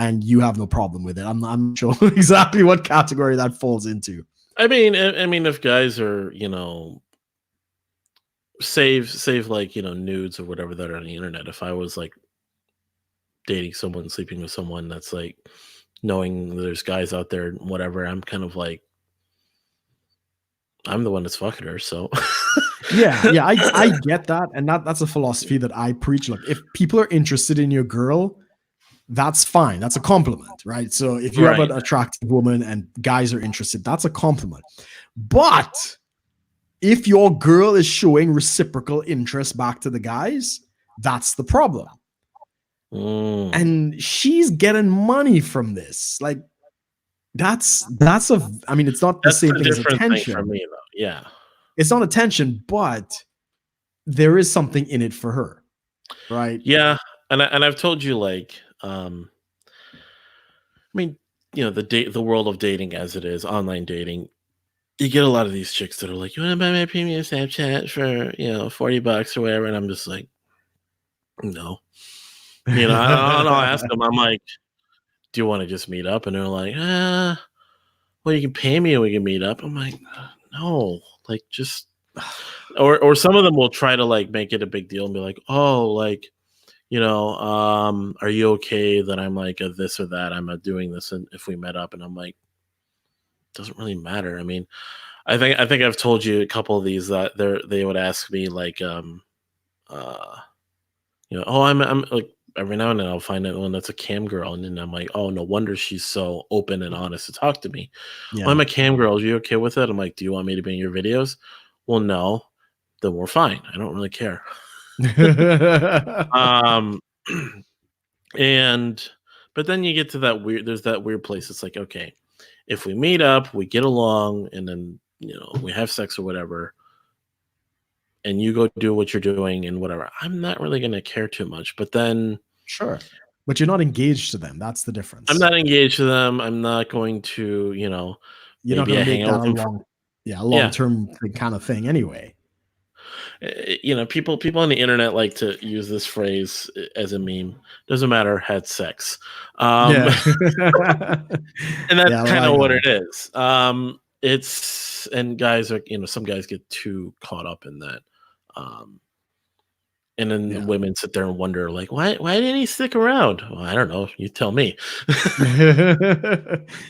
and you have no problem with it. I'm not sure exactly what category that falls into. I mean, if guys are, save like, nudes or whatever that are on the internet. If I was like dating someone, sleeping with someone that's like knowing there's guys out there, whatever, I'm kind of like, I'm the one that's fucking her, so yeah, I get that, and that's a philosophy that I preach. Like, if people are interested in your girl, that's fine. That's a compliment, right? So if you have an attractive woman and guys are interested, that's a compliment. But if your girl is showing reciprocal interest back to the guys, that's the problem. And she's getting money from this, like. It's not the same thing as attention. For me, though. Yeah. It's not attention, but there is something in it for her. Right. Yeah. And I've told you, like, I mean, the world of dating as it is, online dating, you get a lot of these chicks that are like, you want to buy my premium Snapchat for, $40 or whatever. And I'm just like, no. I'll ask them, I'm like, do you want to just meet up? And they're like, well, you can pay me and we can meet up. I'm like, no, like just, or some of them will try to like make it a big deal and be like, oh, like, are you okay that I'm like a this or that? I'm doing this. And if we met up, and I'm like, doesn't really matter. I mean, I think I've told you a couple of these that they would ask me like, I'm like, every now and then I'll find one that's a cam girl, and then I'm like, oh, no wonder she's so open and honest to talk to me. Yeah. I'm a cam girl. Are you okay with it? I'm like, do you want me to be in your videos? Well, no. Then we're fine. I don't really care. But then you get to there's that weird place. It's like, okay, if we meet up, we get along, and then we have sex or whatever, and you go do what you're doing and whatever, I'm not really going to care too much. But then, sure, but you're not engaged to them. That's the difference. I'm not engaged to them. I'm not going to, you're not going to make that a long-term kind of thing anyway. People on the internet like to use this phrase as a meme. Doesn't matter, had sex. And that's kind of what it is. It's and guys are, some guys get too caught up in that. Um, and then the Yeah. women sit there and wonder, like, why didn't he stick around? Well, I don't know. You tell me.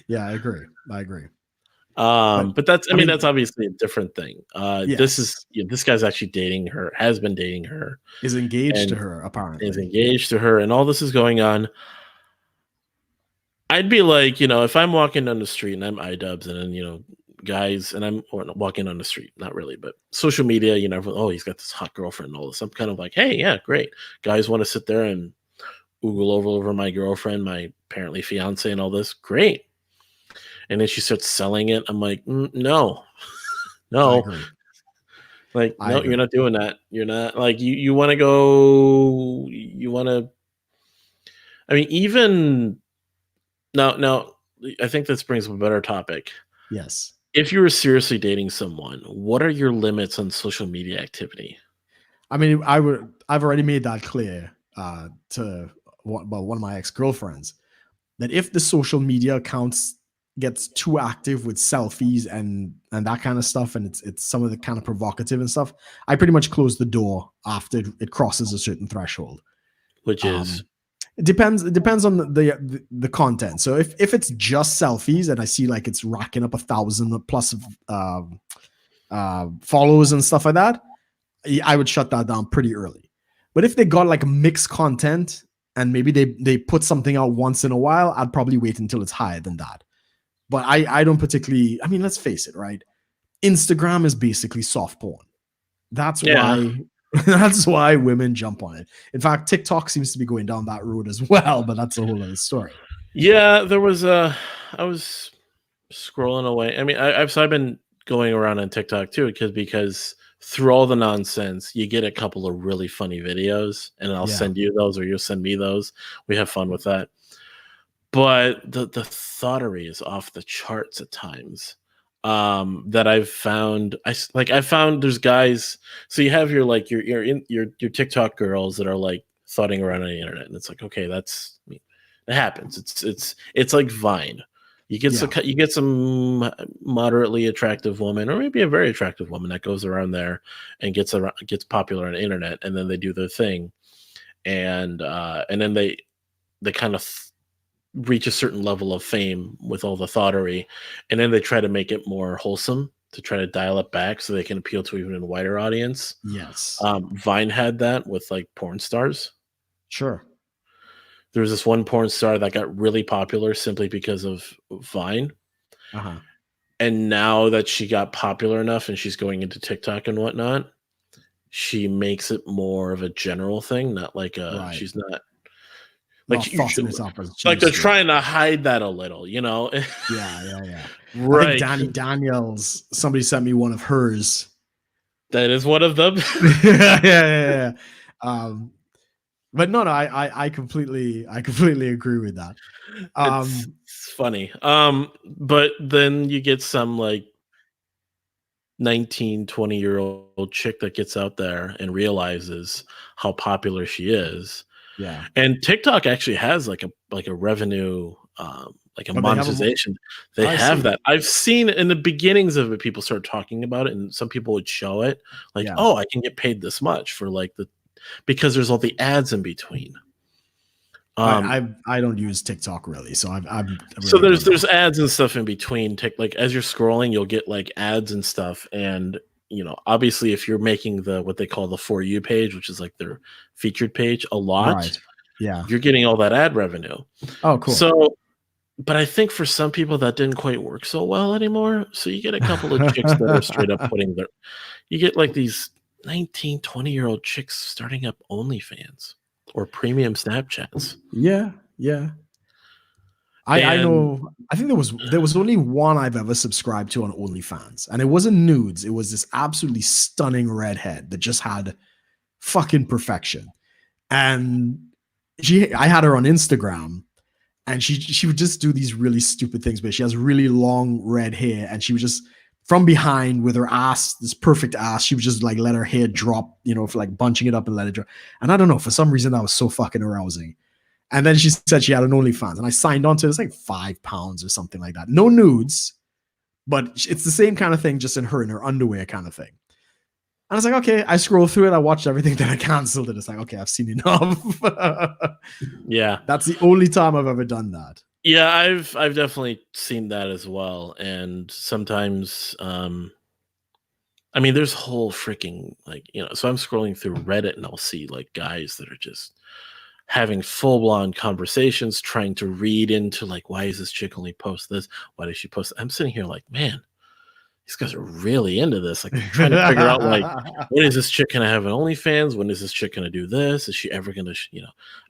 Yeah, I agree. I agree. But But that's, I I mean, mean, that's obviously a different thing. This yes, is, this guy's actually dating her, has been dating her, is engaged to and her is apparently. engaged to her, and all this is going on. I'd be like, if I'm walking down the street and I'm iDubbbz, and then, guys, and I'm or not walking on the street, not really, but social media, oh, he's got this hot girlfriend and all this. I'm kind of like, hey, yeah, great. Guys want to sit there and oogle over my girlfriend, my apparently fiance, and all this. Great. And then she starts selling it. I'm like, no, I no. agree. Like, I no, you're agree. not doing that. You're not like you want to go. You want to. I mean, even now, I think this brings up a better topic. Yes. If you were seriously dating someone, what are your limits on social media activity? I mean, I've already made that clear to one of my ex-girlfriends that if the social media accounts gets too active with selfies and that kind of stuff, and it's some of the kind of provocative and stuff, I pretty much close the door after it crosses a certain threshold. Which is It depends on the content. So if it's just selfies and I see like it's racking up 1,000 plus of followers and stuff like that, I would shut that down pretty early. But if they got like mixed content and maybe they put something out once in a while, I'd probably wait until it's higher than that. But I don't particularly. I mean, let's face it, right? Instagram is basically soft porn. That's yeah. why that's why women jump on it. In fact, TikTok seems to be going down that road as well, but that's a whole other story. Yeah, there was a. I was scrolling away. I mean, I've been going around on TikTok too, because through all the nonsense, you get a couple of really funny videos, and I'll Yeah. send you those, or you'll send me those. We have fun with that. But the thoughtery is off the charts at times. That I've found, I found there's guys. So you have your like your TikTok girls that are like thoughting around on the internet, and it's like, okay, it happens. It's like Vine. You get Yeah. you get some moderately attractive woman, or maybe a very attractive woman, that goes around there and gets popular on the internet, and then they do their thing, and then they kind of reach a certain level of fame with all the thoughtery, and then they try to make it more wholesome to try to dial it back so they can appeal to even a wider audience. Yes. Vine had that with like porn stars. Sure. There was this one porn star that got really popular simply because of Vine. Uh-huh. And now that she got popular enough and she's going into TikTok and whatnot, she makes it more of a general thing, not like Right. she's not Not like you fussing it up as she like they're used to. trying to hide that a little, you know? Yeah. I think Right. Danny Daniels, somebody sent me one of hers. That is one of them. Yeah. But no, I completely agree with that. It's funny. But then you get some like 19, 20-year-old chick that gets out there and realizes how popular she is. Yeah. And TikTok actually has like a revenue, like a But they have monetization. They I have see. that. I've seen in the beginnings of it, people start talking about it, and some people would show it like, Yeah. oh, I can get paid this much for like because there's all the ads in between. I don't use TikTok really, so I'm So really don't know. there's ads and stuff in between. Like as you're scrolling, you'll get like ads and stuff, and obviously if you're making what they call the For You page, which is like their featured page, a lot, Right. Yeah. you're getting all that ad revenue. Oh, cool. So, but I think for some people that didn't quite work so well anymore. So you get a couple of chicks that are straight up you get like these 19, 20-year-old chicks starting up OnlyFans or premium Snapchats. Yeah. I And know. I think there was only one I've ever subscribed to on OnlyFans, and it wasn't nudes. It was this absolutely stunning redhead that just had fucking perfection. And I had her on Instagram, and she would just do these really stupid things, but she has really long red hair, and she would just from behind with her ass, this perfect ass, she would just like let her hair drop, for like bunching it up and let it drop. And I don't know, for some reason that was so fucking arousing. And then she said she had an OnlyFans, and I signed on to it. It's like £5 or something like that. No nudes, but it's the same kind of thing, just in her underwear kind of thing. And I was like, okay, I scrolled through it. I watched everything, then I canceled it. It's like, okay, I've seen enough. Yeah. That's the only time I've ever done that. Yeah, I've definitely seen that as well. And sometimes I mean, there's whole freaking like, so I'm scrolling through Reddit and I'll see like guys that are just having full-blown conversations, trying to read into like, why is this chick only post this? Why does she post that? I'm sitting here like, man, these guys are really into this. Like, they're trying to figure out like, when is this chick gonna have an OnlyFans? When is this chick gonna do this? Is she ever gonna, I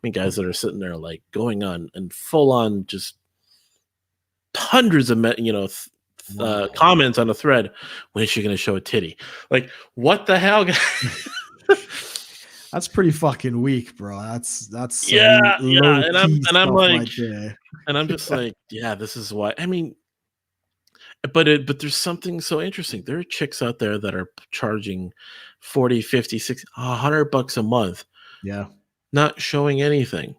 mean, guys that are sitting there like going on and full on just hundreds of Wow. comments on a thread. When is she gonna show a titty? Like, what the hell, guys? That's pretty fucking weak, bro. That's Yeah, low and I'm like, right there. and I'm just like, yeah, this is why. I mean, but there's something so interesting. There are chicks out there that are charging 40, 50, 60, $100 a month, Yeah. not showing anything.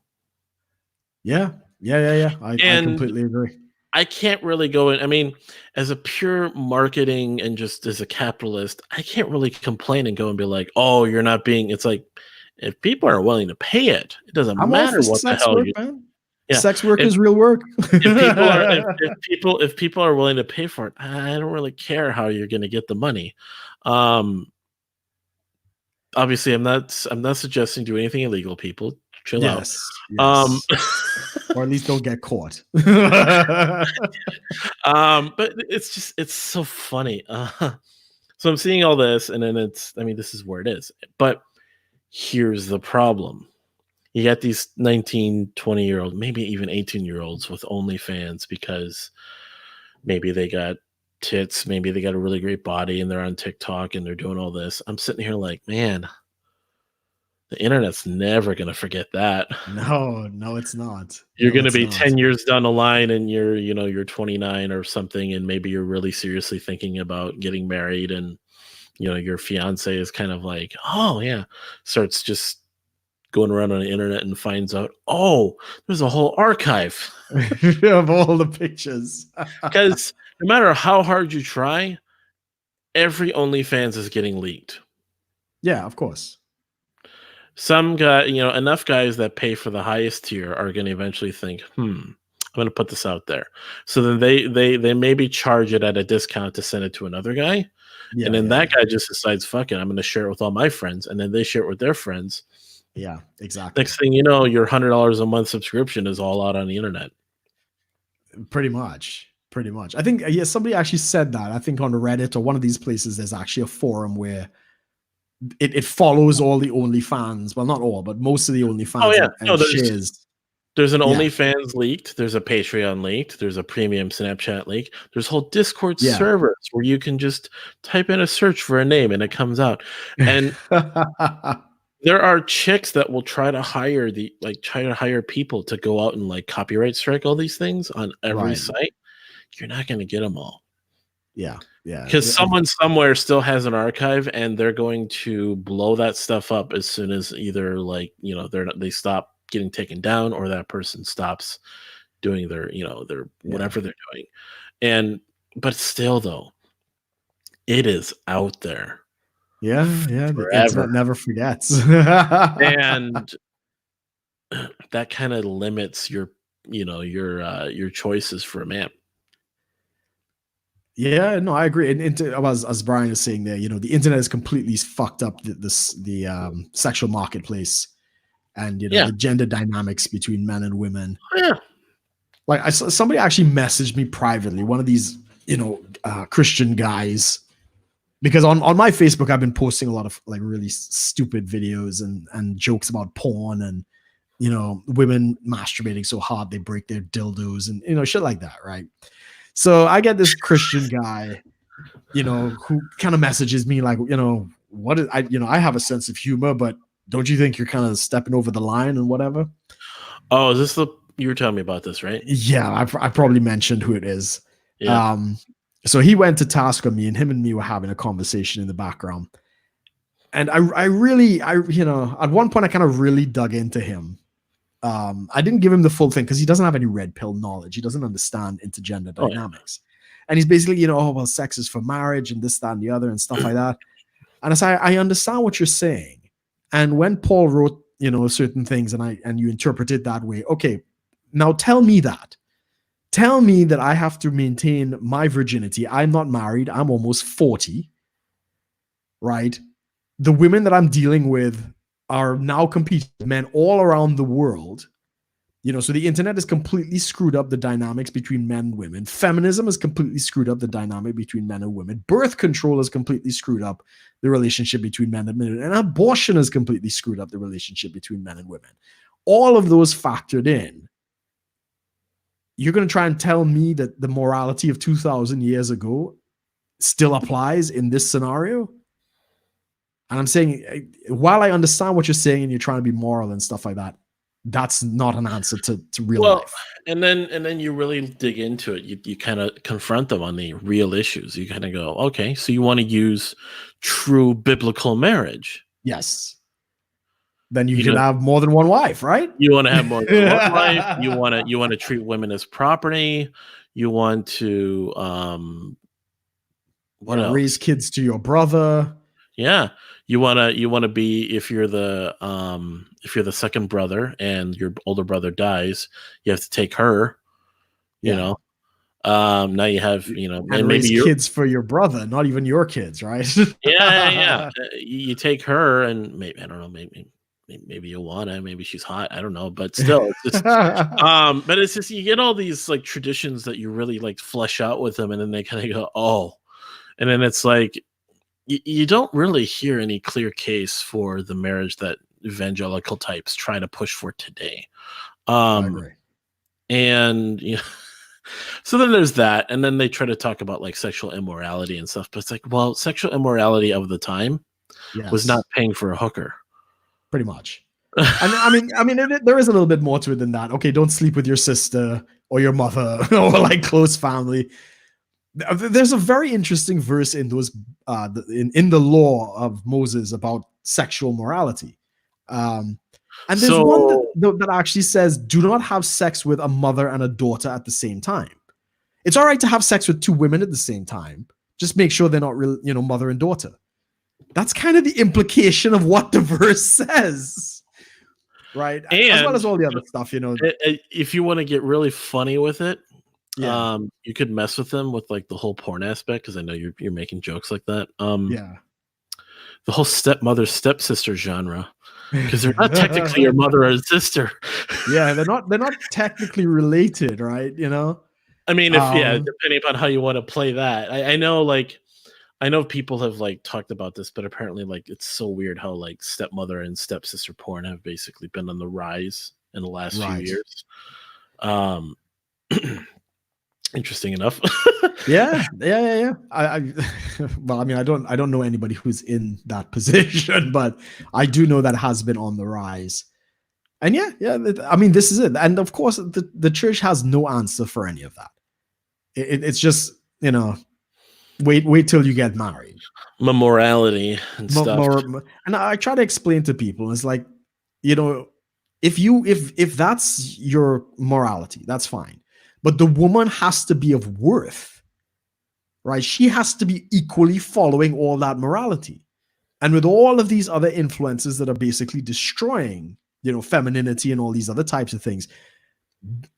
Yeah. I completely agree. I can't really go in. I mean, as a pure marketing and just as a capitalist, I can't really complain and go and be like, oh, you're not being, it's like, if people are willing to pay it, it doesn't matter what the hell you man. Yeah. Sex work is real work. if people are willing to pay for it, I don't really care how you're going to get the money. Obviously, I'm not suggesting do anything illegal. People, chill out. Yes. Or at least don't get caught. But it's so funny. So I'm seeing all this, and then this is where it is. But here's the problem. You got these 19, 20-year-old, maybe even 18-year-olds with OnlyFans because maybe they got tits, maybe they got a really great body, and they're on TikTok and they're doing all this. I'm sitting here like, man, the internet's never going to forget that. No, it's not. You're going to be 10 years down the line and you're 29 or something, and maybe you're really seriously thinking about getting married, and your fiance is kind of like, oh yeah, starts just going around on the internet and finds out, oh, there's a whole archive of all the pictures. Because no matter how hard you try, every OnlyFans is getting leaked. Yeah, of course. Some guy, enough guys that pay for the highest tier are going to eventually think, I'm going to put this out there. So then they maybe charge it at a discount to send it to another guy. Yeah, and then that guy just decides, fuck it, I'm going to share it with all my friends. And then they share it with their friends. Yeah, exactly. Next thing you know, your $100 a month subscription is all out on the internet. Pretty much. I think, somebody actually said that. I think on Reddit or one of these places, there's actually a forum where it follows all the OnlyFans. Well, not all, but most of the OnlyFans. Oh, yeah. And shares. There's an OnlyFans leaked. There's a Patreon leaked. There's a premium Snapchat leak. There's whole Discord servers where you can just type in a search for a name and it comes out. And there are chicks that will try to hire people to go out and like copyright strike all these things on every site. You're not going to get them all. Yeah. Because someone somewhere still has an archive, and they're going to blow that stuff up as soon as either they stop getting taken down, or that person stops doing their whatever they're doing. But still, though, it is out there. Yeah, the internet never forgets. And that kind of limits your choices for a man. Yeah, no, I agree. And as Brian is saying there, the internet has completely fucked up the sexual marketplace, and the gender dynamics between men and women. Yeah, like somebody actually messaged me privately, one of these Christian guys, because on my Facebook I've been posting a lot of like really stupid videos and jokes about porn and women masturbating so hard they break their dildos and shit like that, right? So I get this Christian guy, who kind of messages me like, what is I have a sense of humor, but don't you think you're kind of stepping over the line and whatever? Oh, is this you were telling me about this, right? Yeah, I probably mentioned who it is. Yeah. So he went to task on me, and him and me were having a conversation in the background. And I really, at one point I kind of really dug into him. I didn't give him the full thing because he doesn't have any red pill knowledge. He doesn't understand intergender dynamics. And he's basically, oh, well, sex is for marriage and this, that, and the other and stuff like that. And I say, I understand what you're saying. And when Paul wrote, certain things and you interpret it that way, okay, now tell me that. Tell me that I have to maintain my virginity. I'm not married. I'm almost 40, right? The women that I'm dealing with are now competing with men all around the world. So the internet has completely screwed up the dynamics between men and women. Feminism has completely screwed up the dynamic between men and women. Birth control has completely screwed up the relationship between men and women. And abortion has completely screwed up the relationship between men and women. All of those factored in. You're going to try and tell me that the morality of 2,000 years ago still applies in this scenario? And I'm saying, while I understand what you're saying and you're trying to be moral and stuff like that, that's not an answer to real life. And then you really dig into it. You kind of confront them on the real issues. You kind of go, okay, so you want to use true biblical marriage. Yes. Then you can have more than one wife, right? You want to have more than one wife. You want to treat women as property. You want to raise kids to your brother. Yeah. You want to be, if you're the second brother and your older brother dies, you have to take her, you know. Now you have, and maybe kids for your brother, not even your kids, right? yeah. You take her, and maybe, I don't know, maybe you want to, maybe she's hot, I don't know, but still, it's just, but it's just, you get all these like traditions that you really like flesh out with them, and then they kind of go, oh, and then it's like, you don't really hear any clear case for the marriage that evangelical types try to push for today. I agree. And so then there's that, and then they try to talk about like sexual immorality and stuff, but it's like, well, sexual immorality of the time was not paying for a hooker, pretty much. And I mean, there is a little bit more to it than that. Okay, don't sleep with your sister or your mother or like close family. There's a very interesting verse in those in the law of Moses about sexual morality, and there's one that actually says, "Do not have sex with a mother and a daughter at the same time." It's all right to have sex with two women at the same time. Just make sure they're not real, mother and daughter. That's kind of the implication of what the verse says, right? And as well as all the other stuff, If you want to get really funny with it. Yeah. You could mess with them with like the whole porn aspect, because I know you're making jokes like that. The whole stepmother stepsister genre, because they're not technically your mother or sister. Yeah, they're not technically related, right? I mean, depending upon how you want to play that. I know people have like talked about this, but apparently like it's so weird how like stepmother and stepsister porn have basically been on the rise in the last few years. Interesting enough. Yeah. Well, I mean, I don't know anybody who's in that position, but I do know that has been on the rise. And I mean, this is it. And of course, the church has no answer for any of that. It's just, wait till you get married. Morality and stuff. And I try to explain to people, it's like, if that's your morality, that's fine. But the woman has to be of worth, right? She has to be equally following all that morality. And with all of these other influences that are basically destroying, femininity and all these other types of things,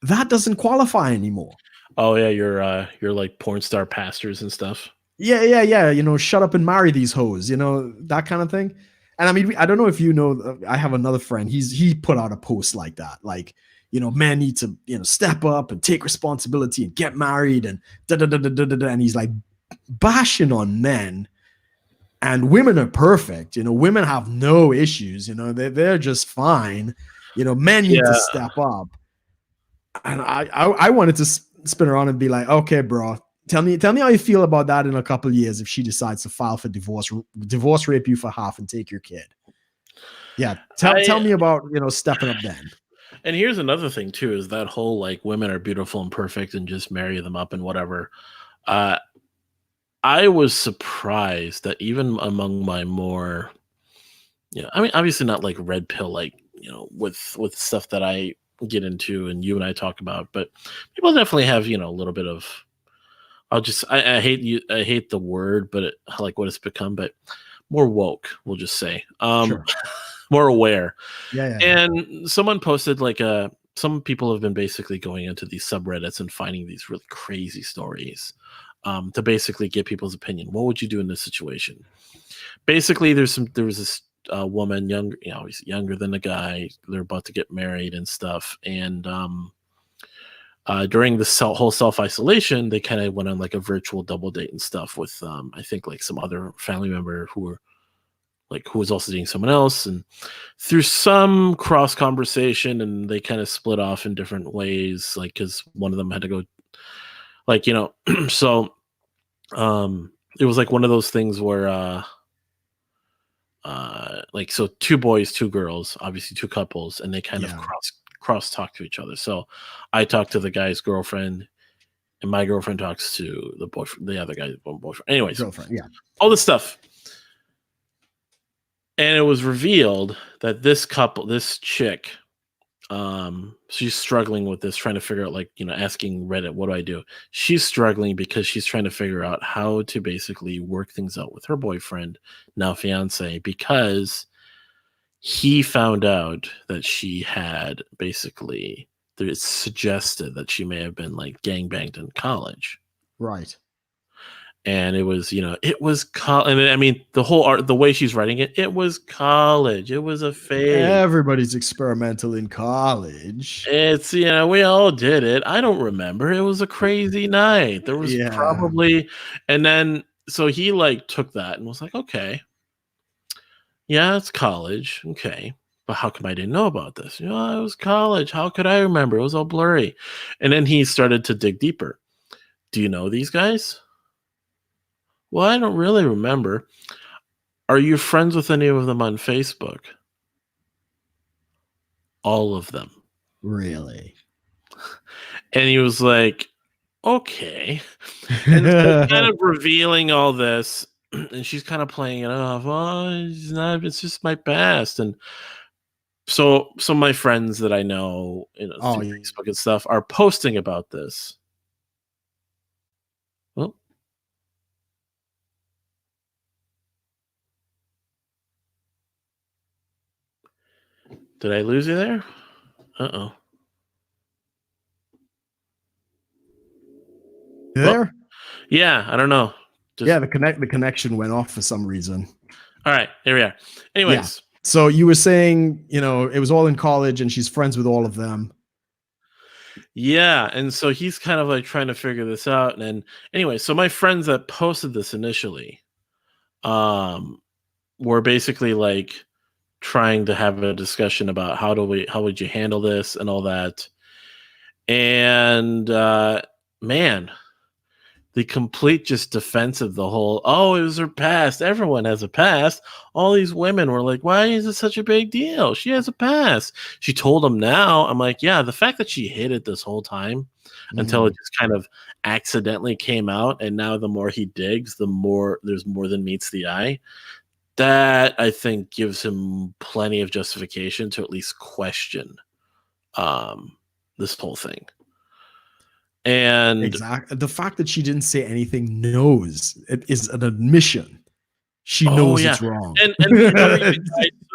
that doesn't qualify anymore. Oh yeah, you're like porn star pastors and stuff. Yeah. Shut up and marry these hoes, that kind of thing. And I mean, I don't know if I have another friend. He put out a post like that, like, men need to, step up and take responsibility and get married and and he's like bashing on men, and women are perfect. Women have no issues. They're just fine. Men need to step up. And I wanted to spin around and be like, okay, bro, tell me how you feel about that in a couple of years if she decides to file for divorce rape you for half and take your kid. Yeah, tell me about stepping up then. And here's another thing too, is that whole like women are beautiful and perfect and just marry them up and whatever. I was surprised that even among my more, I mean, obviously not like red pill, like, with stuff that I get into and you and I talk about, but people definitely have, a little bit of I hate the word, but like what it's become, but more woke, we'll just say. Sure. More aware. Yeah. And someone posted like some people have been basically going into these subreddits and finding these really crazy stories to basically get people's opinion. What would you do in this situation? Basically, there was this woman, younger, he's younger than the guy. They're about to get married and stuff. And during the whole self isolation, they kind of went on like a virtual double date and stuff with I think like some other family member who was also dating someone else, and through some cross conversation, and they kind of split off in different ways, like because one of them had to go, like so it was like one of those things where like so two boys, two girls, obviously two couples, and they kind of cross talk to each other. So I talked to the guy's girlfriend, and my girlfriend talks to the boyfriend, the other guy's boyfriend. Anyways, Girlfriend. Yeah. all this stuff. And it was revealed that this chick, she's struggling with this, trying to figure out, like, asking Reddit, what do I do? She's struggling because she's trying to figure out how to basically work things out with her boyfriend, now fiance, because he found out that she had basically, it's suggested that she may have been like gangbanged in college. Right. And it was, it was and I mean, the way she's writing it was college. It was a phase. Everybody's experimental in college. It's, we all did it. I don't remember. It was a crazy night. There was probably, and then, so he like took that and was like, okay, yeah, it's college. Okay. But how come I didn't know about this? It was college. How could I remember? It was all blurry. And then he started to dig deeper. Do you know these guys? Well, I don't really remember. Are you friends with any of them on Facebook? All of them. Really? And he was like, okay. And so kind of revealing all this, and she's kind of playing it off. Oh, it's just my past. And so my friends that I know, through Facebook and stuff, are posting about this. Well, did I lose you there? Uh-oh. There? Well, yeah, I don't know. The connection went off for some reason. All right, here we are. Anyways. Yeah. So you were saying, it was all in college and she's friends with all of them. Yeah, and so he's kind of like trying to figure this out. And then, anyway, so my friends that posted this initially were basically like trying to have a discussion about how would you handle this and all that. And man, the complete just defense of the whole, it was her past. Everyone has a past. All these women were like, why is it such a big deal? She has a past. She told him now. I'm like, yeah, the fact that she hid it this whole time until it just kind of accidentally came out. And now the more he digs, the more there's more than meets the eye. That, I think, gives him plenty of justification to at least question this whole thing. And exactly, the fact that she didn't say anything it is an admission. She knows it's wrong. And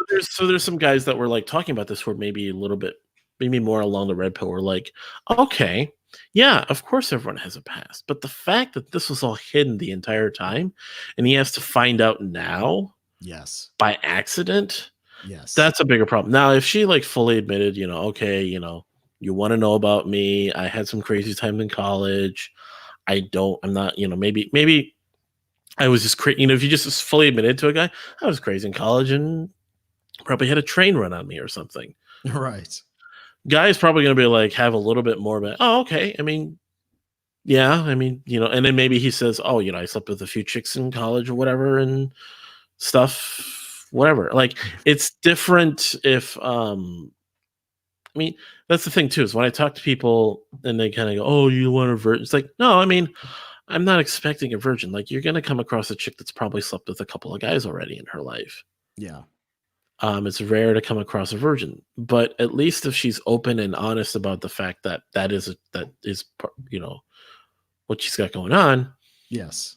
there's some guys that were like talking about this were maybe a little bit, maybe more along the red pill, were like, okay, yeah, of course everyone has a past, but the fact that this was all hidden the entire time and he has to find out now, yes, by accident, yes, that's a bigger problem. Now, if she like fully admitted, okay, you want to know about me, I had some crazy time in college, I'm not, maybe I was just crazy. If you just fully admitted to a guy, I was crazy in college and probably had a train run on me or something. Right. Guy's probably going to be like, have a little bit more about, okay. I mean, yeah, and then maybe he says, I slept with a few chicks in college or whatever and stuff, whatever. Like, it's different if, I mean, that's the thing too, is when I talk to people and they kind of go, oh, you want a virgin? It's like, no, I mean, I'm not expecting a virgin. Like, you're going to come across a chick that's probably slept with a couple of guys already in her life. Yeah. It's rare to come across a virgin, but at least if she's open and honest about the fact that that is what she's got going on, Yes.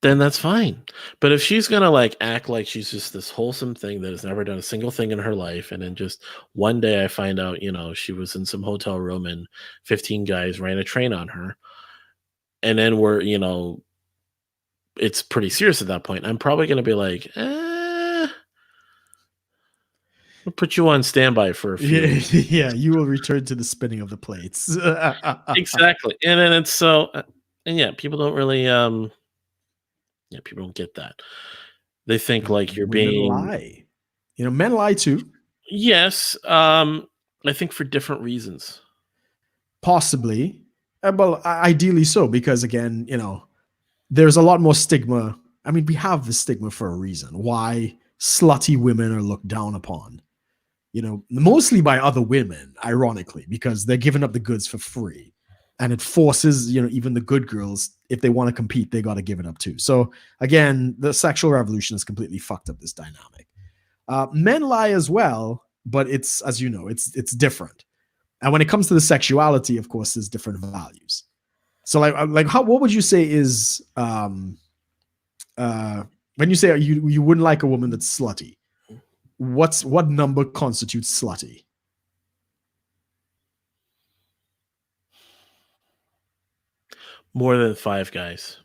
then that's fine. But if she's gonna like act like she's just this wholesome thing that has never done a single thing in her life, and then just one day I find out, she was in some hotel room and 15 guys ran a train on her, and then it's pretty serious at that point. I'm probably gonna be like, we'll put you on standby for a few. Yeah, yeah, you will return to the spinning of the plates. Exactly. And then it's and yeah, people don't really people don't get that. They think like you're Women being lie. Men lie too. yes, I think for different reasons. Possibly. Well, ideally so, because again, there's a lot more stigma. I mean, we have the stigma for a reason. Why slutty women are looked down upon. Mostly by other women, ironically, because they're giving up the goods for free. And it forces, even the good girls, if they want to compete, they got to give it up too. So again, the sexual revolution has completely fucked up this dynamic. Men lie as well, but it's, as you know, it's different. And when it comes to the sexuality, of course, there's different values. So what would you say is when you say you wouldn't like a woman that's slutty? What number constitutes slutty? More than 5 guys.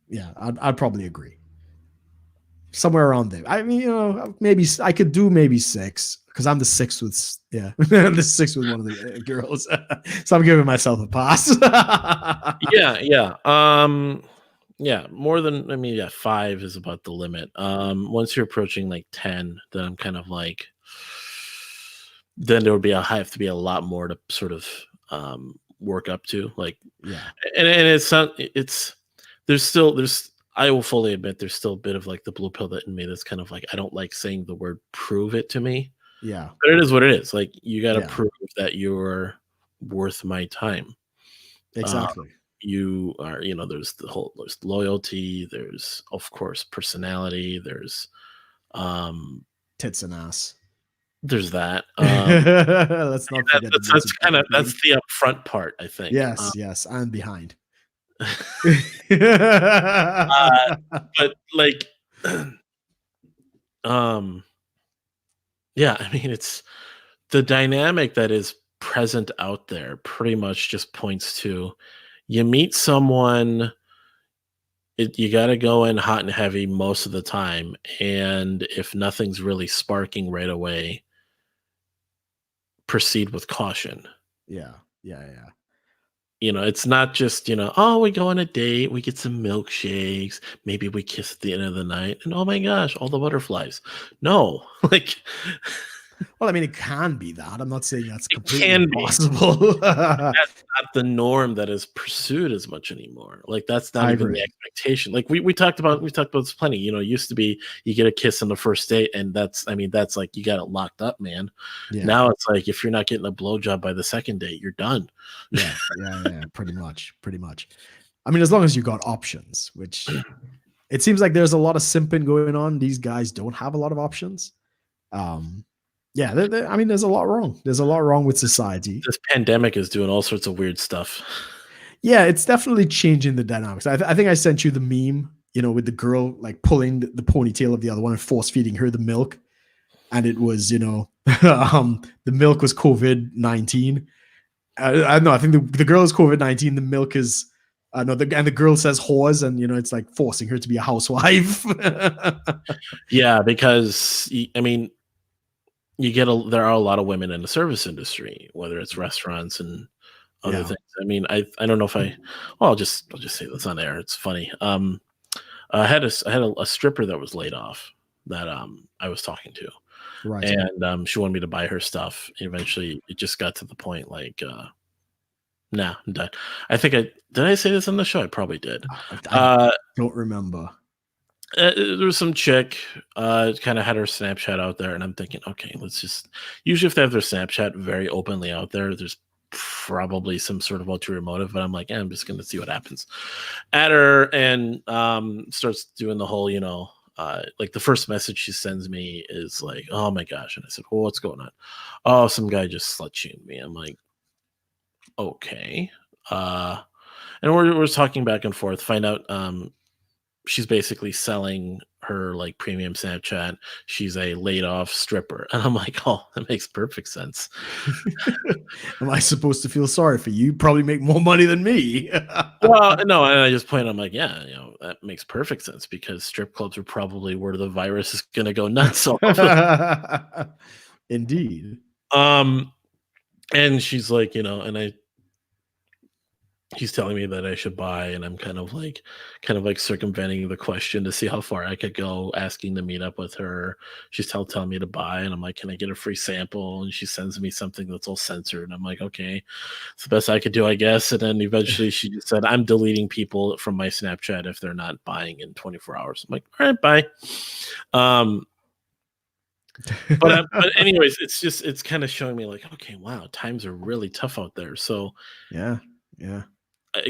Yeah, I'd probably agree. Somewhere around there. I mean, maybe I could do maybe 6 because I'm the sixth with the sixth with one of the girls, so I'm giving myself a pass. Yeah, more than 5 is about the limit. Once you're approaching like 10, then I'm kind of like, then there would have to be a lot more to sort of work up to, like, Yeah, and it's there's I will fully admit there's still a bit of like the blue pill that in me that's kind of like I don't like saying the word prove it to me, yeah, but it is what it is. Like you got to yeah, prove that you're worth my time. exactly. You are, there's loyalty, there's of course personality, Tits and ass. there's that. Let's not forget the most important thing. That's the upfront part, I think. Yes, yes, and behind. But like, um, yeah, I mean, it's the dynamic that is present out there pretty much just points to you meet someone, you got to go in hot and heavy most of the time. And if nothing's really sparking right away, proceed with caution. Yeah, yeah, yeah. It's not just, oh, we go on a date, we get some milkshakes, maybe we kiss at the end of the night, and oh my gosh, all the butterflies. No, like, Well, I mean, it can be that. I'm not saying that's it completely can be. impossible. That's not the norm that is pursued as much anymore. Like that's not I even the agree. expectation. Like we talked about this plenty. It used to be you get a kiss on the first date, and that's like you got it locked up, man. Yeah. Now it's like if you're not getting a blowjob by the second date, you're done. Yeah. Pretty much. I mean, as long as you got options, which it seems like there's a lot of simping going on. These guys don't have a lot of options. Yeah, I mean, there's a lot wrong. There's a lot wrong with society. This pandemic is doing all sorts of weird stuff. Yeah, it's definitely changing the dynamics. I think I sent you the meme, with the girl like pulling the ponytail of the other one and force feeding her the milk. And it was, the milk was COVID-19. I think the girl is COVID-19. The milk is, and the girl says whores, and, it's like forcing her to be a housewife. Yeah, because, I mean, there are a lot of women in the service industry, whether it's restaurants and other things. I mean, I don't know if I'll just say this on air. It's funny. I had a stripper that was laid off that I was talking to, Right. and she wanted me to buy her stuff. Eventually, it just got to the point like, nah, I'm done. I think did I say this on the show? I probably did. I don't remember. There was some chick kind of had her Snapchat out there, and I'm thinking, okay, let's just. Usually, if they have their Snapchat very openly out there, there's probably some sort of ulterior motive. But I'm like, I'm just gonna see what happens. At her and starts doing the whole, like the first message she sends me is like, oh my gosh, and I said, well, what's going on? Oh, some guy just slut shamed me. I'm like, okay. And we're talking back and forth, find out she's basically selling her like premium Snapchat. She's a laid off stripper. And I'm like, oh, that makes perfect sense. Am I supposed to feel sorry for you? You probably make more money than me. Well, no, and I just point, I'm like, yeah, that makes perfect sense because strip clubs are probably where the virus is gonna go nuts off. Indeed. And she's like, and he's telling me that I should buy, and I'm kind of like circumventing the question to see how far I could go, asking to meet up with her. She's telling me to buy, and I'm like, can I get a free sample? And she sends me something that's all censored. And I'm like, okay, it's the best I could do, I guess. And then eventually she just said, I'm deleting people from my Snapchat if they're not buying in 24 hours. I'm like, all right, bye. But anyways, it's kind of showing me like, okay, wow, times are really tough out there. So yeah.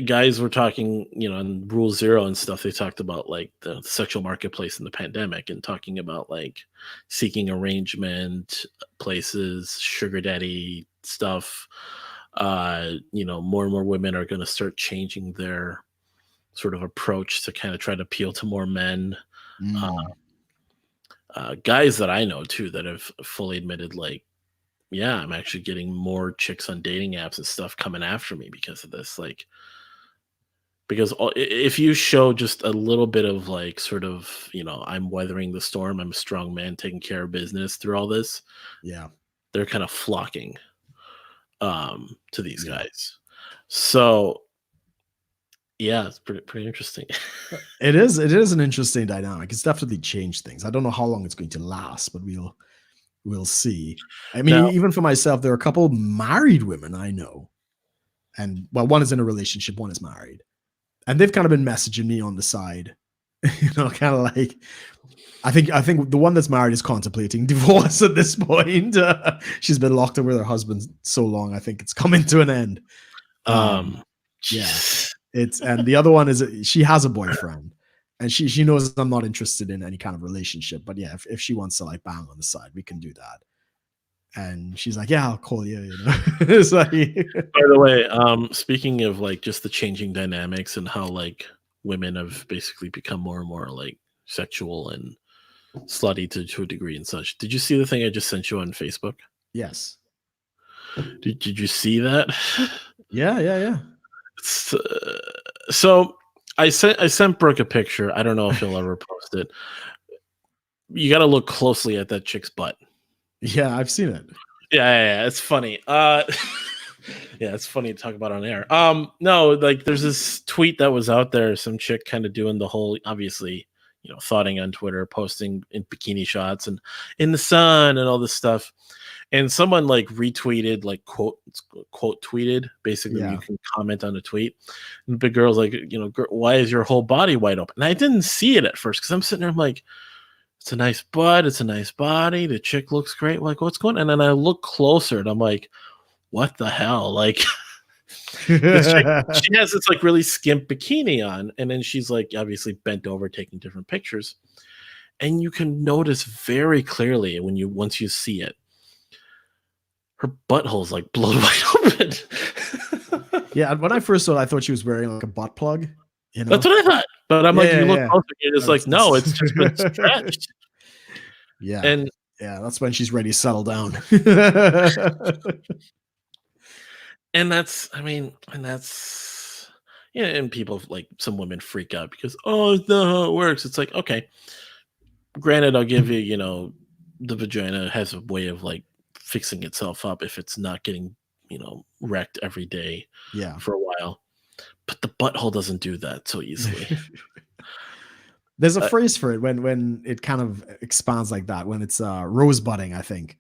guys were talking, in Rule Zero and stuff. They talked about like the sexual marketplace in the pandemic and talking about like seeking arrangement places, sugar daddy stuff. More and more women are going to start changing their sort of approach to kind of try to appeal to more men. Guys that I know too that have fully admitted like, yeah, I'm actually getting more chicks on dating apps and stuff coming after me because of this. Like, because if you show just a little bit of like sort of, I'm weathering the storm, I'm a strong man taking care of business through all this, Yeah. they're kind of flocking to these guys. So yeah, it's pretty interesting. It is an interesting dynamic. It's definitely changed things. I don't know how long it's going to last, but we'll see. I mean, Now, even for myself, there are a couple of married women I know. And well, one is in a relationship, one is married. And they've kind of been messaging me on the side, kind of like, I think the one that's married is contemplating divorce at this point. She's been locked up with her husband so long. I think it's coming to an end. Yeah, and the other one is she has a boyfriend, and she knows I'm not interested in any kind of relationship. But yeah, if she wants to like bang on the side, we can do that. And she's like, yeah, I'll call you. It's like, by the way, speaking of like just the changing dynamics and how like women have basically become more and more like sexual and slutty to a degree and such. Did you see the thing I just sent you on Facebook? yes. Did you see that? Yeah. So I sent Brooke a picture. I don't know if he'll ever post it. You got to look closely at that chick's butt. Yeah, I've seen it. Yeah, it's funny. Yeah, it's funny to talk about on air. No, like there's this tweet that was out there, some chick kind of doing the whole, obviously, thoughting on Twitter, posting in bikini shots and in the sun and all this stuff. And someone like retweeted, like quote tweeted, basically you can comment on a tweet. And the big girl's like, why is your whole body wide open? And I didn't see it at first because I'm sitting there, I'm like, it's a nice butt, it's a nice body, the chick looks great. Like, what's going on? And then I look closer and I'm like, what the hell? Like this chick, she has this like really skimp bikini on, and then she's like obviously bent over taking different pictures. And you can notice very clearly once you see it, her butthole's like blown wide open. Yeah, when I first saw it, I thought she was wearing like a butt plug. That's what I thought. But I'm like, you look closer, you're just like, no, it's just been stretched. Yeah. And yeah, that's when she's ready to settle down. and that's and people like some women freak out because, oh, it's not how it works. It's like, okay, granted, I'll give you, the vagina has a way of like fixing itself up if it's not getting, wrecked every day for a while. But the butthole doesn't do that so easily. There's a phrase for it when it kind of expands like that, when it's rosebudding, I think.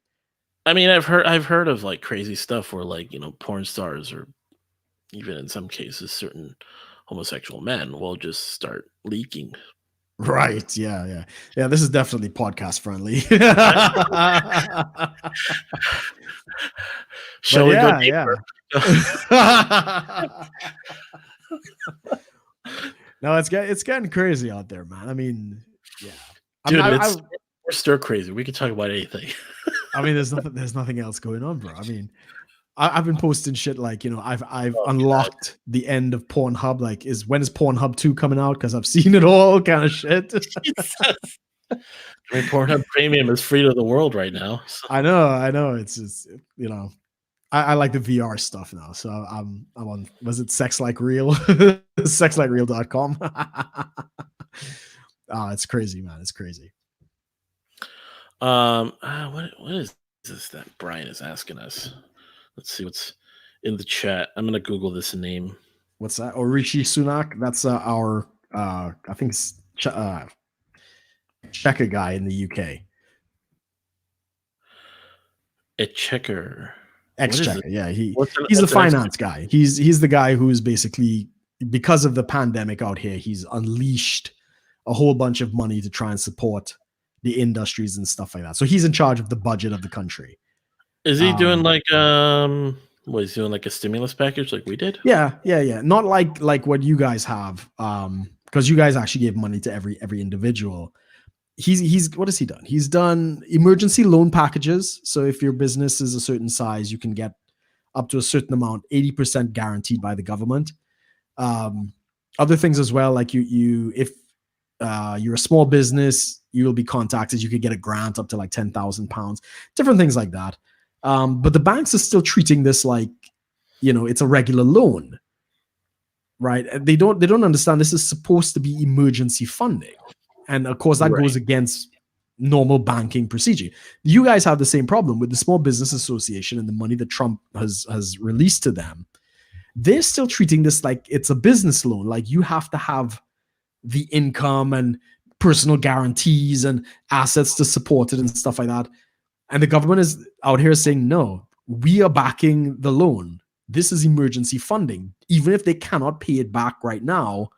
I mean, I've heard of like crazy stuff where like, porn stars or even in some cases certain homosexual men will just start leaking. Right. Yeah. This is definitely podcast friendly. Shall we go deeper? No, it's getting crazy out there, man. I mean, yeah. Dude, we're stir crazy. We can talk about anything. I mean, there's nothing else going on, bro. I mean, I've been posting shit like, I've Oh, unlocked the end of Pornhub. Like, when is Pornhub 2 coming out? Because I've seen it all kind of shit. Jesus. I mean, Pornhub Premium is free to the world right now. So. I know. It's just, I like the VR stuff now. So I'm on, was it Sex Like Real? Sexlikereal.com. It's crazy, man. It's crazy. What is this that Brian is asking us? Let's see what's in the chat. I'm gonna Google this name. What's that? Oh, Rishi Sunak. That's our I think it's Checker guy in the UK. Exchequer. Exchequer, yeah. He's the finance guy. He's the guy who's basically, because of the pandemic out here, he's unleashed a whole bunch of money to try and support the industries and stuff like that. So he's in charge of the budget of the country. Is he doing like what, he's doing like a stimulus package like we did? Yeah. Not like what you guys have, because you guys actually gave money to every individual. He's what has he done? He's done emergency loan packages. So if your business is a certain size, you can get up to a certain amount, 80% guaranteed by the government. Other things as well, like if you're a small business, you'll be contacted. You could get a grant up to like £10,000, different things like that. But the banks are still treating this like, it's a regular loan, right? They don't understand this is supposed to be emergency funding. And of course, that goes against normal banking procedure. You guys have the same problem with the Small Business Association and the money that Trump has released to them. They're still treating this like it's a business loan. Like you have to have the income and personal guarantees and assets to support it and stuff like that. And the government is out here saying, no, we are backing the loan. This is emergency funding. Even if they cannot pay it back right now,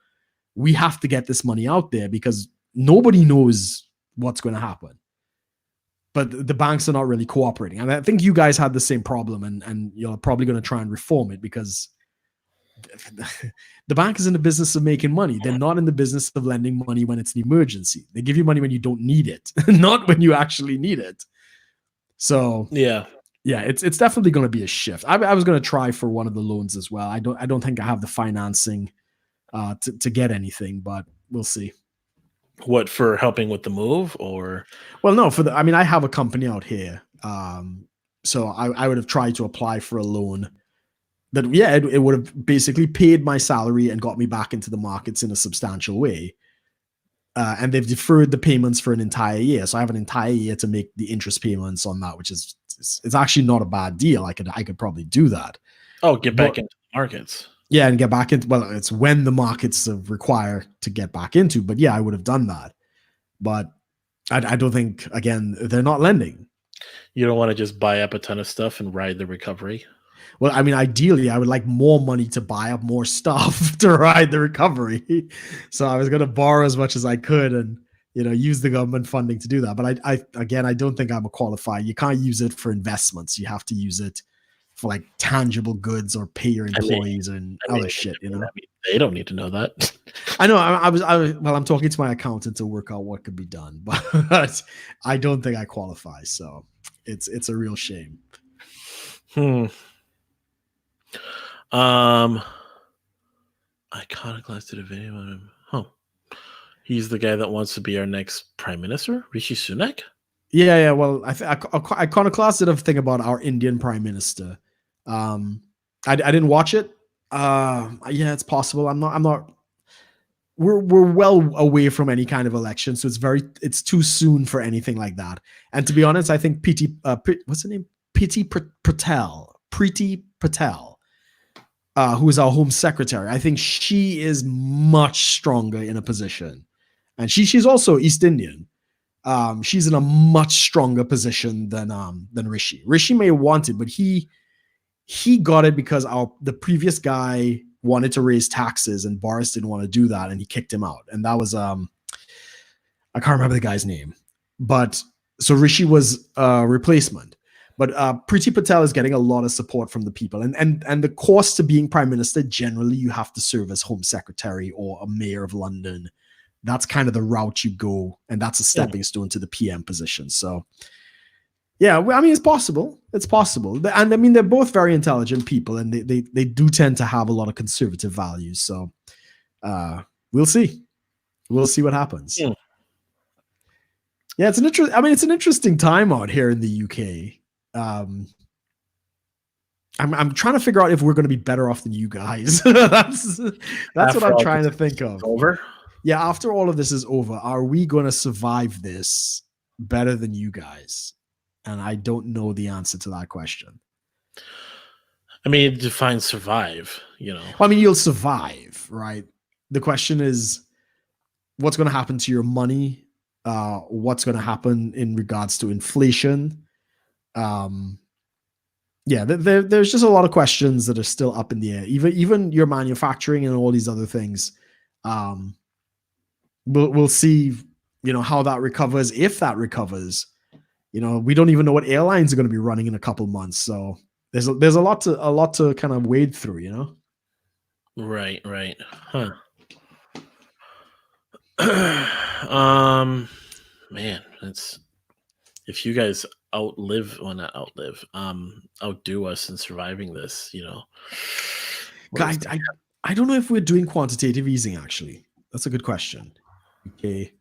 we have to get this money out there because nobody knows what's going to happen. But the banks are not really cooperating. And I think you guys had the same problem, and you're probably going to try and reform it because the bank is in the business of making money. They're not in the business of lending money when it's an emergency. They give you money when you don't need it, not when you actually need it. So yeah, it's definitely going to be a shift. I was going to try for one of the loans as well. I don't think I have the financing to get anything, but we'll see. What, for helping with the move, or? Well, no, I have a company out here. So I would have tried to apply for a loan that, it would have basically paid my salary and got me back into the markets in a substantial way. And they've deferred the payments for an entire year. So I have an entire year to make the interest payments on that, which is, it's actually not a bad deal. I could probably do that. Oh, get back into the markets. Yeah, and get back into, well, it's when the markets require to get back into, but yeah, I would have done that. But I don't think, again, they're not lending. You don't want to just buy up a ton of stuff and ride the recovery? Well, I mean, ideally, I would like more money to buy up more stuff to ride the recovery. So I was going to borrow as much as I could and, use the government funding to do that. But I don't think I'm a qualified. You can't use it for investments. You have to use it for like tangible goods or pay your employees and other shit, they don't need to know that. I know. I'm talking to my accountant to work out what could be done, but I don't think I qualify. So it's a real shame. Iconoclast did a video on him. Oh, he's the guy that wants to be our next prime minister, Rishi Sunak. Yeah. Well, Iconoclast did a thing about our Indian prime minister. I didn't watch it. Yeah, it's possible. I'm not. We're well away from any kind of election, so it's too soon for anything like that. And to be honest, I think what's her name? Preeti Patel, who is our Home Secretary. I think she is much stronger in a position, and she's also East Indian. She's in a much stronger position than Rishi. Rishi may want it, but he got it because the previous guy wanted to raise taxes and Boris didn't want to do that and he kicked him out. And that was I can't remember the guy's name, but so Rishi was a replacement. But Preeti Patel is getting a lot of support from the people, and the cost to being prime minister, generally you have to serve as Home Secretary or a mayor of London. That's kind of the route you go, and that's a stepping stone to the PM position. So Yeah, I mean, it's possible. It's possible. And I mean, they're both very intelligent people, and they do tend to have a lot of conservative values. So we'll see. We'll see what happens. Hmm. Yeah, it's an interesting time out here in the UK. I'm trying to figure out if we're going to be better off than you guys. That's what I'm trying to think of. Over. Yeah, after all of this is over, are we going to survive this better than you guys? And I don't know the answer to that question. I mean, define survive, I mean, you'll survive, right? The question is, what's going to happen to your money? What's going to happen in regards to inflation? Yeah, there's just a lot of questions that are still up in the air. Even your manufacturing and all these other things. We'll see, how that recovers, if that recovers. We don't even know what airlines are going to be running in a couple months. So there's a lot to kind of wade through, Right. Huh. Man, if you guys outdo us in surviving this, Guys, I don't know if we're doing quantitative easing, actually. That's a good question. Okay.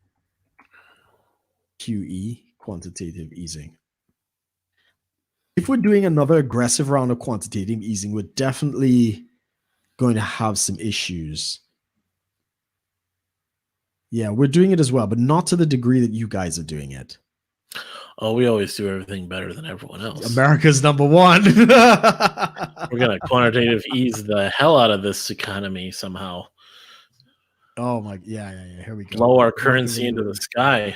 QE, quantitative easing. If we're doing another aggressive round of quantitative easing, we're definitely going to have some issues. Yeah, we're doing it as well, but not to the degree that you guys are doing it. Oh, we always do everything better than everyone else. America's number one. We're going to quantitative ease the hell out of this economy somehow. Oh my, yeah. Here we go. Blow our currency into the sky.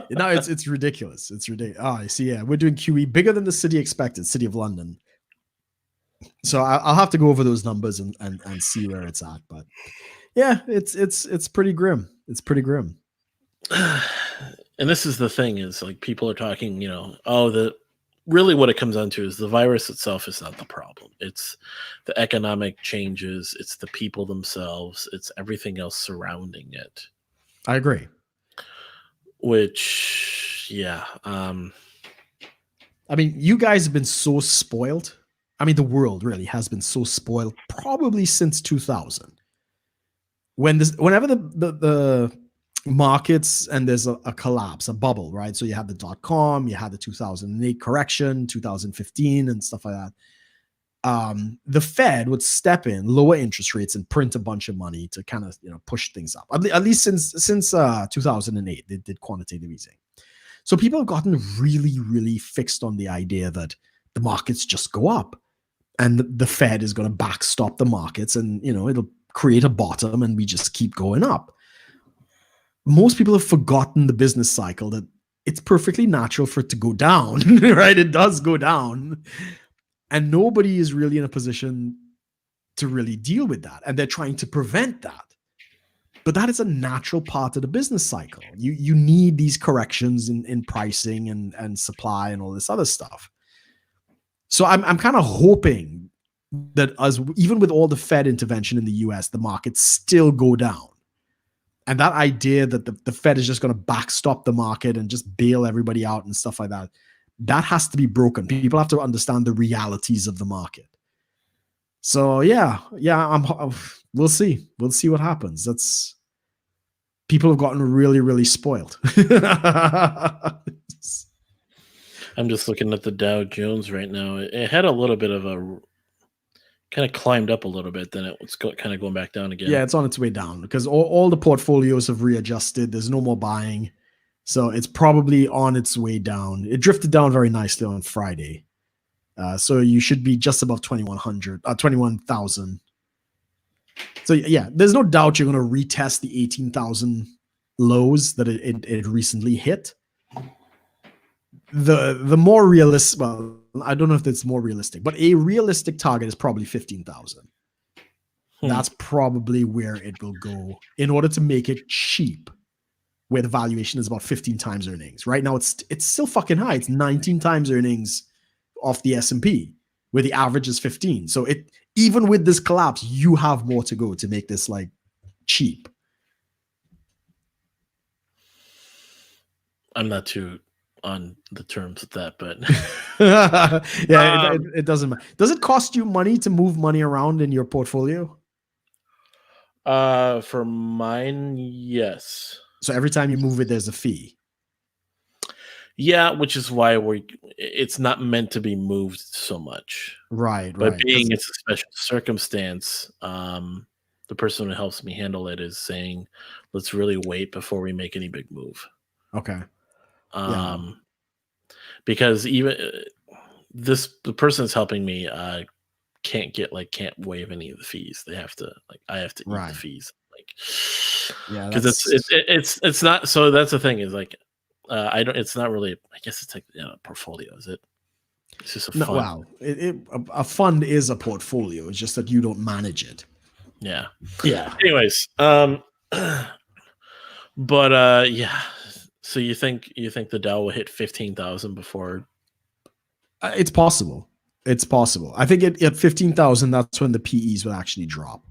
No, it's ridiculous. It's ridiculous. Oh, I see. Yeah, we're doing QE bigger than the city expected, City of London. So I'll have to go over those numbers and see where it's at. But yeah, it's pretty grim. It's pretty grim. And this is the thing is like people are talking, really what it comes down to is the virus itself is not the problem. It's the economic changes. It's the people themselves. It's everything else surrounding it. I agree. Which, yeah. I mean, you guys have been so spoiled. I mean, the world really has been so spoiled probably since 2000. Whenever the markets and there's a collapse, a bubble, right? So you had the .com, you had the 2008 correction, 2015 and stuff like that. The Fed would step in, lower interest rates and print a bunch of money to kind of, push things up. At least since 2008, they did quantitative easing. So people have gotten really, really fixed on the idea that the markets just go up and the Fed is going to backstop the markets and, it'll create a bottom and we just keep going up. Most people have forgotten the business cycle, that it's perfectly natural for it to go down, right? It does go down. And nobody is really in a position to really deal with that. And they're trying to prevent that. But that is a natural part of the business cycle. You need these corrections in pricing and supply and all this other stuff. So I'm kind of hoping that even with all the Fed intervention in the US, the markets still go down. And that idea that the Fed is just going to backstop the market and just bail everybody out and stuff like that, that has to be broken. People have to understand the realities of the market. So yeah, we'll see. We'll see what happens. People have gotten really, really spoiled. I'm just looking at the Dow Jones right now. It had a little bit of a kind of climbed up a little bit, then it's kind of going back down again. Yeah, it's on its way down because all the portfolios have readjusted. There's no more buying. So it's probably on its way down. It drifted down very nicely on Friday. So you should be just above 21,000. So yeah, there's no doubt you're going to retest the 18,000 lows that it recently hit. The more realistic, well, I don't know if that's more realistic, but a realistic target is probably 15,000. That's probably where it will go in order to make it cheap, where the valuation is about 15 times earnings. Right now, it's still fucking high. It's 19 times earnings off the S&P, where the average is 15. So even with this collapse, you have more to go to make this like cheap. I'm not too on the terms of that, but Yeah, it doesn't matter. Does it cost you money to move money around in your portfolio? for mine, yes. So every time you move it, there's a fee. Yeah, which is why it's not meant to be moved so much. Right, But right. being it's a special circumstance, the person who helps me handle it is saying, "Let's really wait before we make any big move." Okay. Yeah. Because even the person that's helping me can't waive any of the fees. They have to I have to eat the Right. fees, like Yeah, because that's it's not. So that's the thing is like I don't. It's not really. I guess it's like a portfolio. Is it? It's just a no. fund. Wow. A fund is a portfolio. It's just that you don't manage it. Yeah. Yeah. Anyways, but yeah. So you think the Dow will hit 15,000 before? It's possible. It's possible. I think at 15,000, that's when the PEs will actually drop.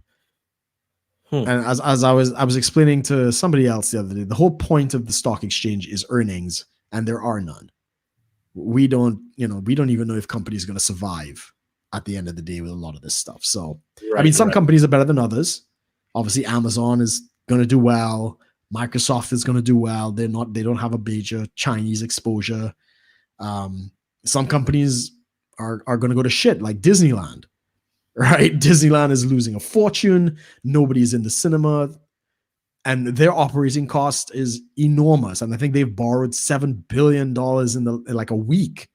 Hmm. And as I was explaining to somebody else the other day, the whole point of the stock exchange is earnings, and there are none. We don't even know if companies are going to survive at the end of the day with a lot of this stuff. So, I mean, Right, some right. companies are better than others. Obviously, Amazon is going to do well. Microsoft is going to do well. They don't have a major Chinese exposure. Some companies are going to go to shit, like Disneyland, right? Disneyland is losing a fortune. Nobody's in the cinema, and their operating cost is enormous. And I think they've borrowed $7 billion in like a week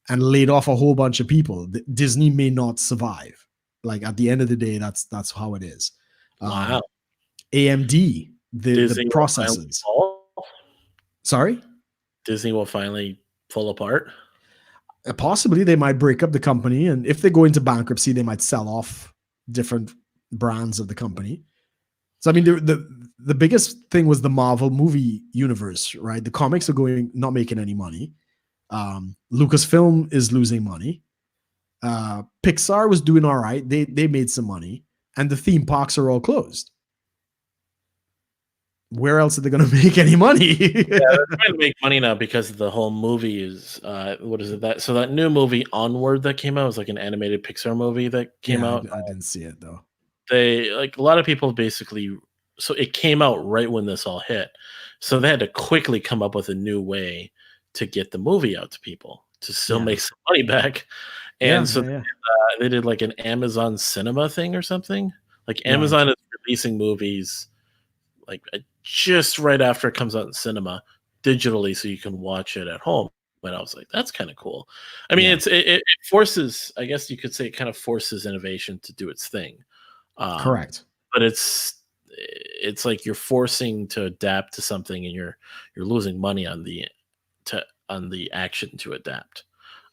and laid off a whole bunch of people. Disney may not survive. Like at the end of the day, that's how it is. Wow. AMD, the Disney will finally processors. fall. Sorry, Disney will finally fall apart. possibly they might break up the company, and if they go into bankruptcy, they might sell off different brands of the company. So I mean, the biggest thing was the Marvel movie universe, right? The comics are not making any money. Lucasfilm is losing money. Pixar was doing all right. They made some money, and the theme parks are all closed. Where else are they going to make any money? Yeah, they're trying to make money now because the whole movie is what is it that so that new movie Onward that came out was like an animated Pixar movie that came Yeah, out. I didn't see it though. They like a lot of people basically so it came out right when this all hit. So they had to quickly come up with a new way to get the movie out to people to still Yeah. make some money back. Yeah, And so yeah. they did like an Amazon Cinema thing or something. Like Right. Amazon is releasing movies like just right after it comes out in cinema digitally so you can watch it at home. And I was like, that's kind of cool. I mean, Yeah. it forces, I guess you could say it kind of forces innovation to do its thing. Correct. But it's like you're forcing to adapt to something and you're losing money on the action to adapt.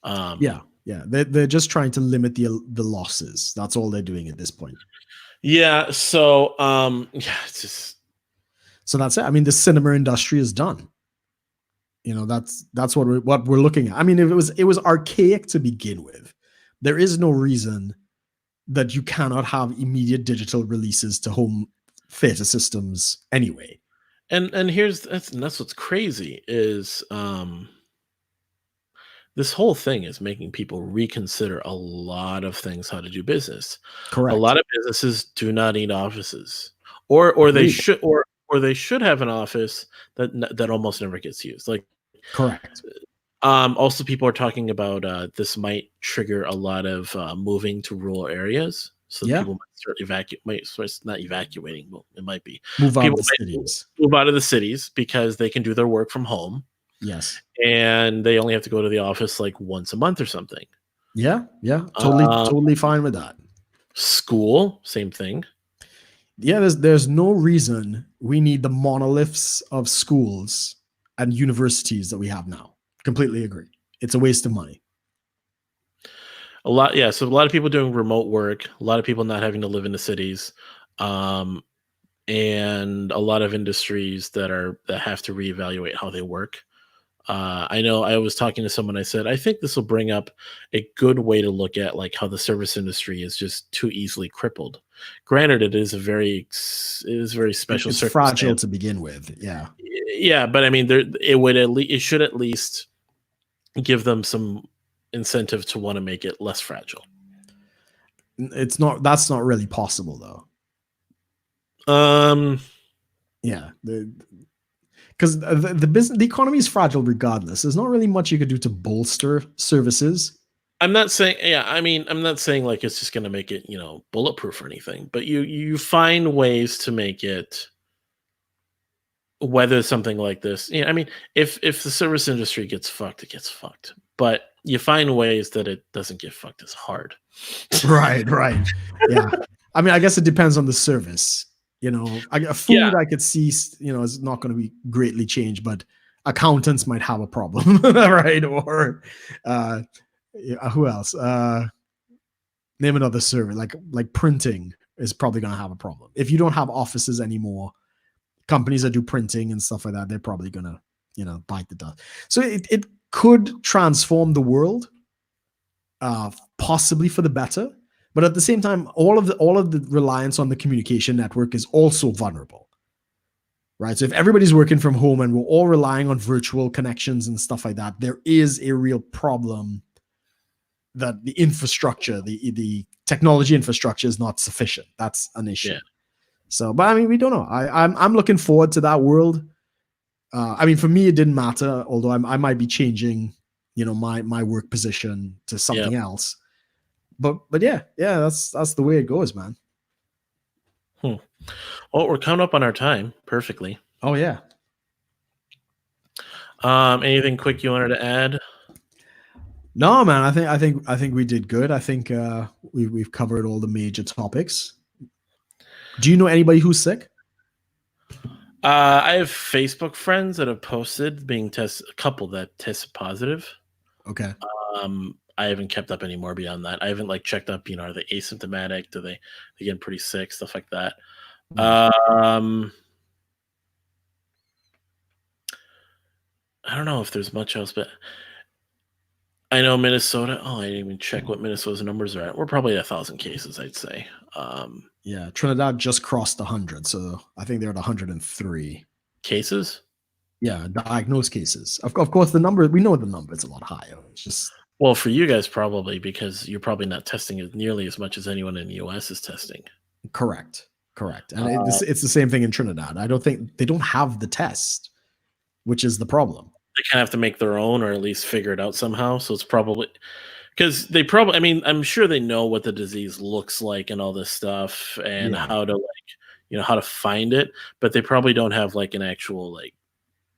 Yeah. They're just trying to limit the losses. That's all they're doing at this point. Yeah. So yeah, it's just So that's it. I mean, the cinema industry is done. That's what we're looking at. I mean, it was archaic to begin with. There is no reason that you cannot have immediate digital releases to home theater systems anyway. and that's what's crazy is this whole thing is making people reconsider a lot of things how to do business. A Correct. lot of businesses do not need offices, or they Agreed. should they should have an office that almost never gets used. Like Correct. also people are talking about this might trigger a lot of moving to rural areas. So Yeah. people might start not evacuating. Well, it might be Move out people of the might cities. move out of the cities because they can do their work from home Yes. and they only have to go to the office like once a month or something. Yeah. Um, Totally fine with that. School, same thing. Yeah, there's no reason we need the monoliths of schools and universities that we have now. Completely agree. It's a waste of money. So a lot of people doing remote work, a lot of people not having to live in the cities, and a lot of industries that have to reevaluate how they work. I know I was talking to someone. I said I think this will bring up a good way to look at like how the service industry is just too easily crippled. Granted, it is very special It's fragile circumstance. to begin with. Yeah. Yeah, but I mean, it should at least give them some incentive to want to make it less fragile. That's not really possible though. Yeah. Because the economy is fragile regardless. There's not really much you could do to bolster services. I'm not saying, yeah, I mean, I'm not saying like it's just going to make it, bulletproof or anything, but you find ways to make it weather something like this. Yeah, I mean, if the service industry gets fucked, it gets fucked. But you find ways that it doesn't get fucked as hard. Right. Yeah. I mean, I guess it depends on the service. Food I could see, is not going to be greatly changed, but accountants might have a problem, right? Or who else? Name another service, like printing is probably going to have a problem. If you don't have offices anymore, companies that do printing and stuff like that, they're probably going to, bite the dust. So it could transform the world, possibly for the better. But at the same time, all of the reliance on the communication network is also vulnerable, right? So if everybody's working from home and we're all relying on virtual connections and stuff like that, there is a real problem that the infrastructure, the technology infrastructure is not sufficient. That's an issue. Yeah. So, but I mean, we don't know. I'm looking forward to that world. I mean, for me, it didn't matter, although I might be changing, my work position to something else. But yeah, that's the way it goes, man. Well, we're coming up on our time perfectly. Oh yeah. Anything quick you wanted to add? No, man. I think we did good. I think we've covered all the major topics. Do you know anybody who's sick? I have Facebook friends that have posted being tested, a couple that tested positive. Okay. I haven't kept up anymore beyond that. I haven't checked up, are they asymptomatic? Do they get pretty sick? Stuff like that. I don't know if there's much else, but I know Minnesota. Oh, I didn't even check what Minnesota's numbers are at. We're probably at 1,000 cases, I'd say. Yeah, Trinidad just crossed 100, so I think they're at 103 cases. Yeah, diagnosed cases. Of course, the number, we know the number is a lot higher. It's just, well, for you guys probably, because you're probably not testing nearly as much as anyone in the U.S. is testing. Correct. And it's the same thing in Trinidad. I don't think they don't have the test, which is the problem. They kind of have to make their own, or at least figure it out somehow. So it's probably because they probably, I mean, I'm sure they know what the disease looks like and all this stuff, and how to how to find it, but they probably don't have an actual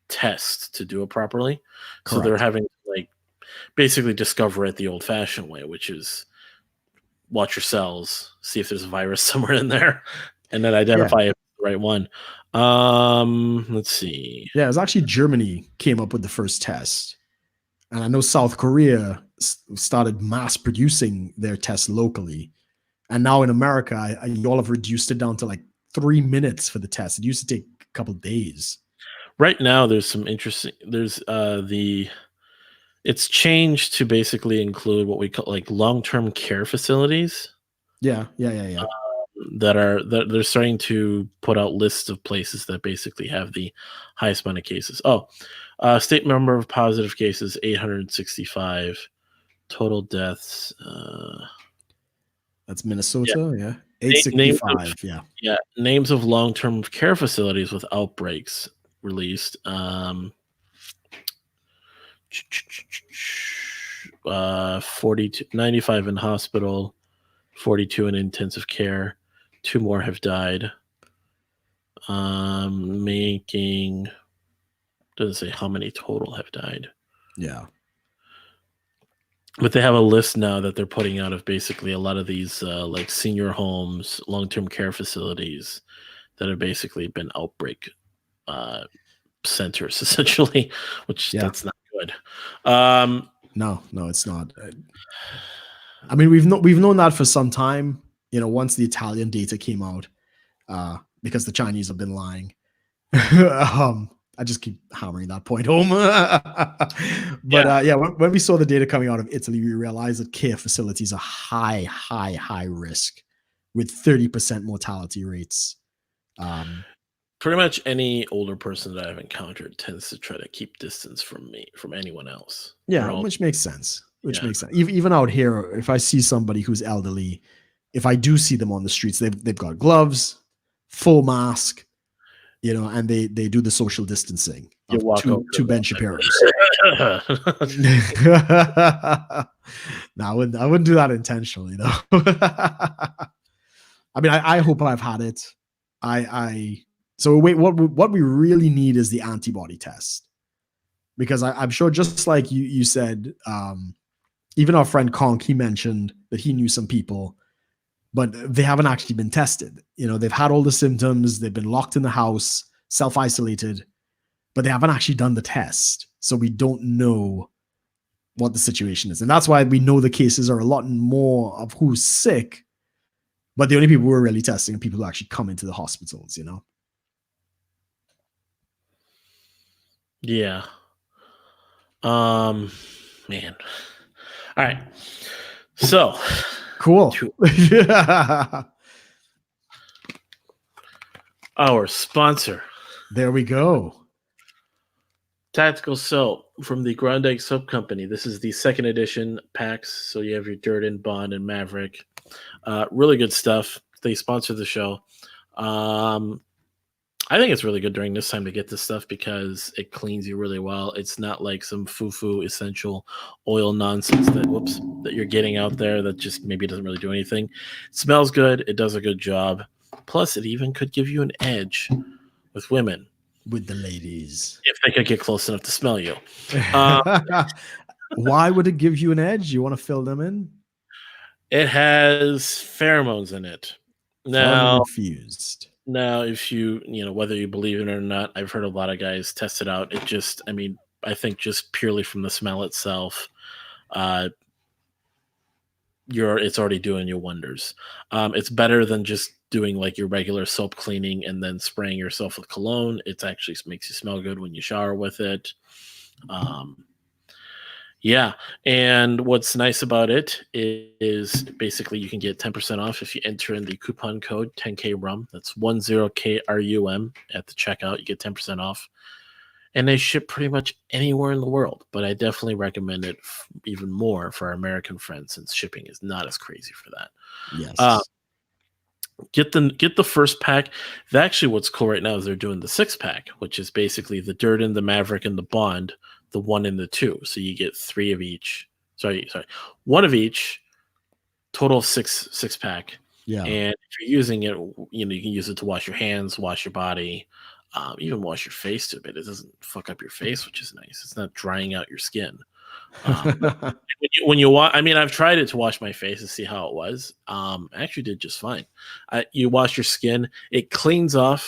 test to do it properly. Correct. So they're having to basically discover it the old-fashioned way, which is watch your cells, see if there's a virus somewhere in there, and then identify if it's the right one. Let's see. Yeah, it was actually Germany came up with the first test, and I know South Korea started mass producing their tests locally, and now in America, y'all have reduced it down to 3 minutes for the test. It used to take a couple of days. Right now, there's some interesting. There's it's changed to basically include what we call long-term care facilities. Yeah. That they're starting to put out lists of places that basically have the highest amount of cases. State number of positive cases 865, total deaths. That's Minnesota, 865. Names of long-term care facilities with outbreaks released. 42, 95 in hospital, 42 in intensive care. 2 more have died. Making, doesn't say how many total have died. Yeah. But they have a list now that they're putting out of basically a lot of these senior homes, long-term care facilities that have basically been outbreak centers essentially, which that's not good. No, it's not. I mean, we've known that for some time. Once the Italian data came out, because the Chinese have been lying. I just keep hammering that point home. But yeah, when we saw the data coming out of Italy, we realized that care facilities are high risk with 30% mortality rates. Pretty much any older person that I've encountered tends to try to keep distance from me, from anyone else. Yeah, which makes sense. Makes sense. Even out here, if I see somebody who's elderly, if I do see them on the streets, they've got gloves, full mask, and they do the social distancing of two Ben Shapiros. No, I wouldn't do that intentionally, though. I mean, I hope I've had it. So wait, what we really need is the antibody test, because I'm sure, just like you said, even our friend Conk, he mentioned that he knew some people, but they haven't actually been tested. They've had all the symptoms, they've been locked in the house, self-isolated, but they haven't actually done the test. So we don't know what the situation is. And that's why we know the cases are a lot more of who's sick, but the only people we're really testing are people who actually come into the hospitals, Yeah. Man. All right. So cool. Our sponsor. There we go. Tactical Soap from the Grande Soap Company. This is the second edition packs. So you have your Durden, Bond, and Maverick. Really good stuff. They sponsor the show. I think it's really good during this time to get this stuff because it cleans you really well. It's not like some foo-foo essential oil nonsense that you're getting out there that just maybe doesn't really do anything. It smells good. It does a good job. Plus, it even could give you an edge with women. With the ladies. If they could get close enough to smell you. Why would it give you an edge? You want to fill them in? It has pheromones in it. Now, infused. Now, if whether you believe it or not, I've heard a lot of guys test it out. I think just purely from the smell itself, it's already doing you wonders. It's better than just doing like your regular soap cleaning and then spraying yourself with cologne. It actually makes you smell good when you shower with it. Yeah, and what's nice about it is basically you can get 10% off if you enter in the coupon code 10KRUM. That's 10KRUM at the checkout. You get 10% off. And they ship pretty much anywhere in the world, but I definitely recommend it even more for our American friends since shipping is not as crazy for that. Yes. Get the first pack. Actually, what's cool right now is they're doing the 6-pack, which is basically the Durden, the Maverick, and the Bond, the 1 and the 2. So you get 3 of each. Sorry, 1 of each. Total of 6-pack. Yeah. And if you're using it, you can use it to wash your hands, wash your body, even wash your face to a bit. It doesn't fuck up your face, which is nice. It's not drying out your skin. When you wash, I've tried it to wash my face to see how it was. I actually did just fine. You wash your skin, it cleans your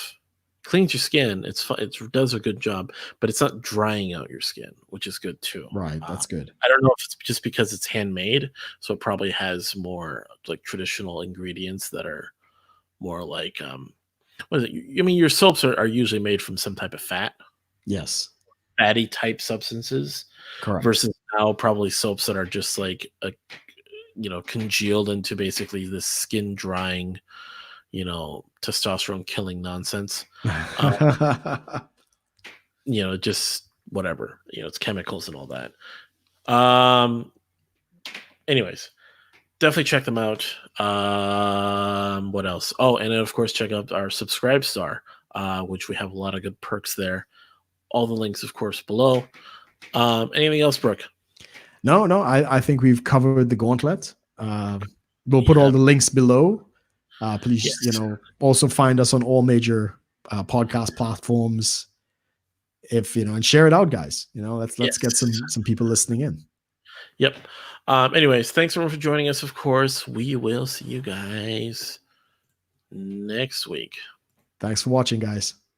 skin. It does a good job, but it's not drying out your skin, which is good too. Right, that's good. I don't know if it's just because it's handmade, so it probably has more like traditional ingredients that are more like what is it? Your soaps are usually made from some type of fat. Yes. Fatty type substances. Correct. Versus now probably soaps that are just like congealed into basically this skin drying, testosterone killing nonsense. Just whatever. It's chemicals and all that. Anyways, definitely check them out. What else? Oh, and then of course check out our Subscribe Star, which we have a lot of good perks there. All the links, of course, below. Anything else, Brooke? No. I think we've covered the gauntlet. We'll put all the links below. Please, also find us on all major podcast platforms. And share it out, guys. Let's get some people listening in. Yep. Anyways, thanks everyone for joining us. Of course, we will see you guys next week. Thanks for watching, guys.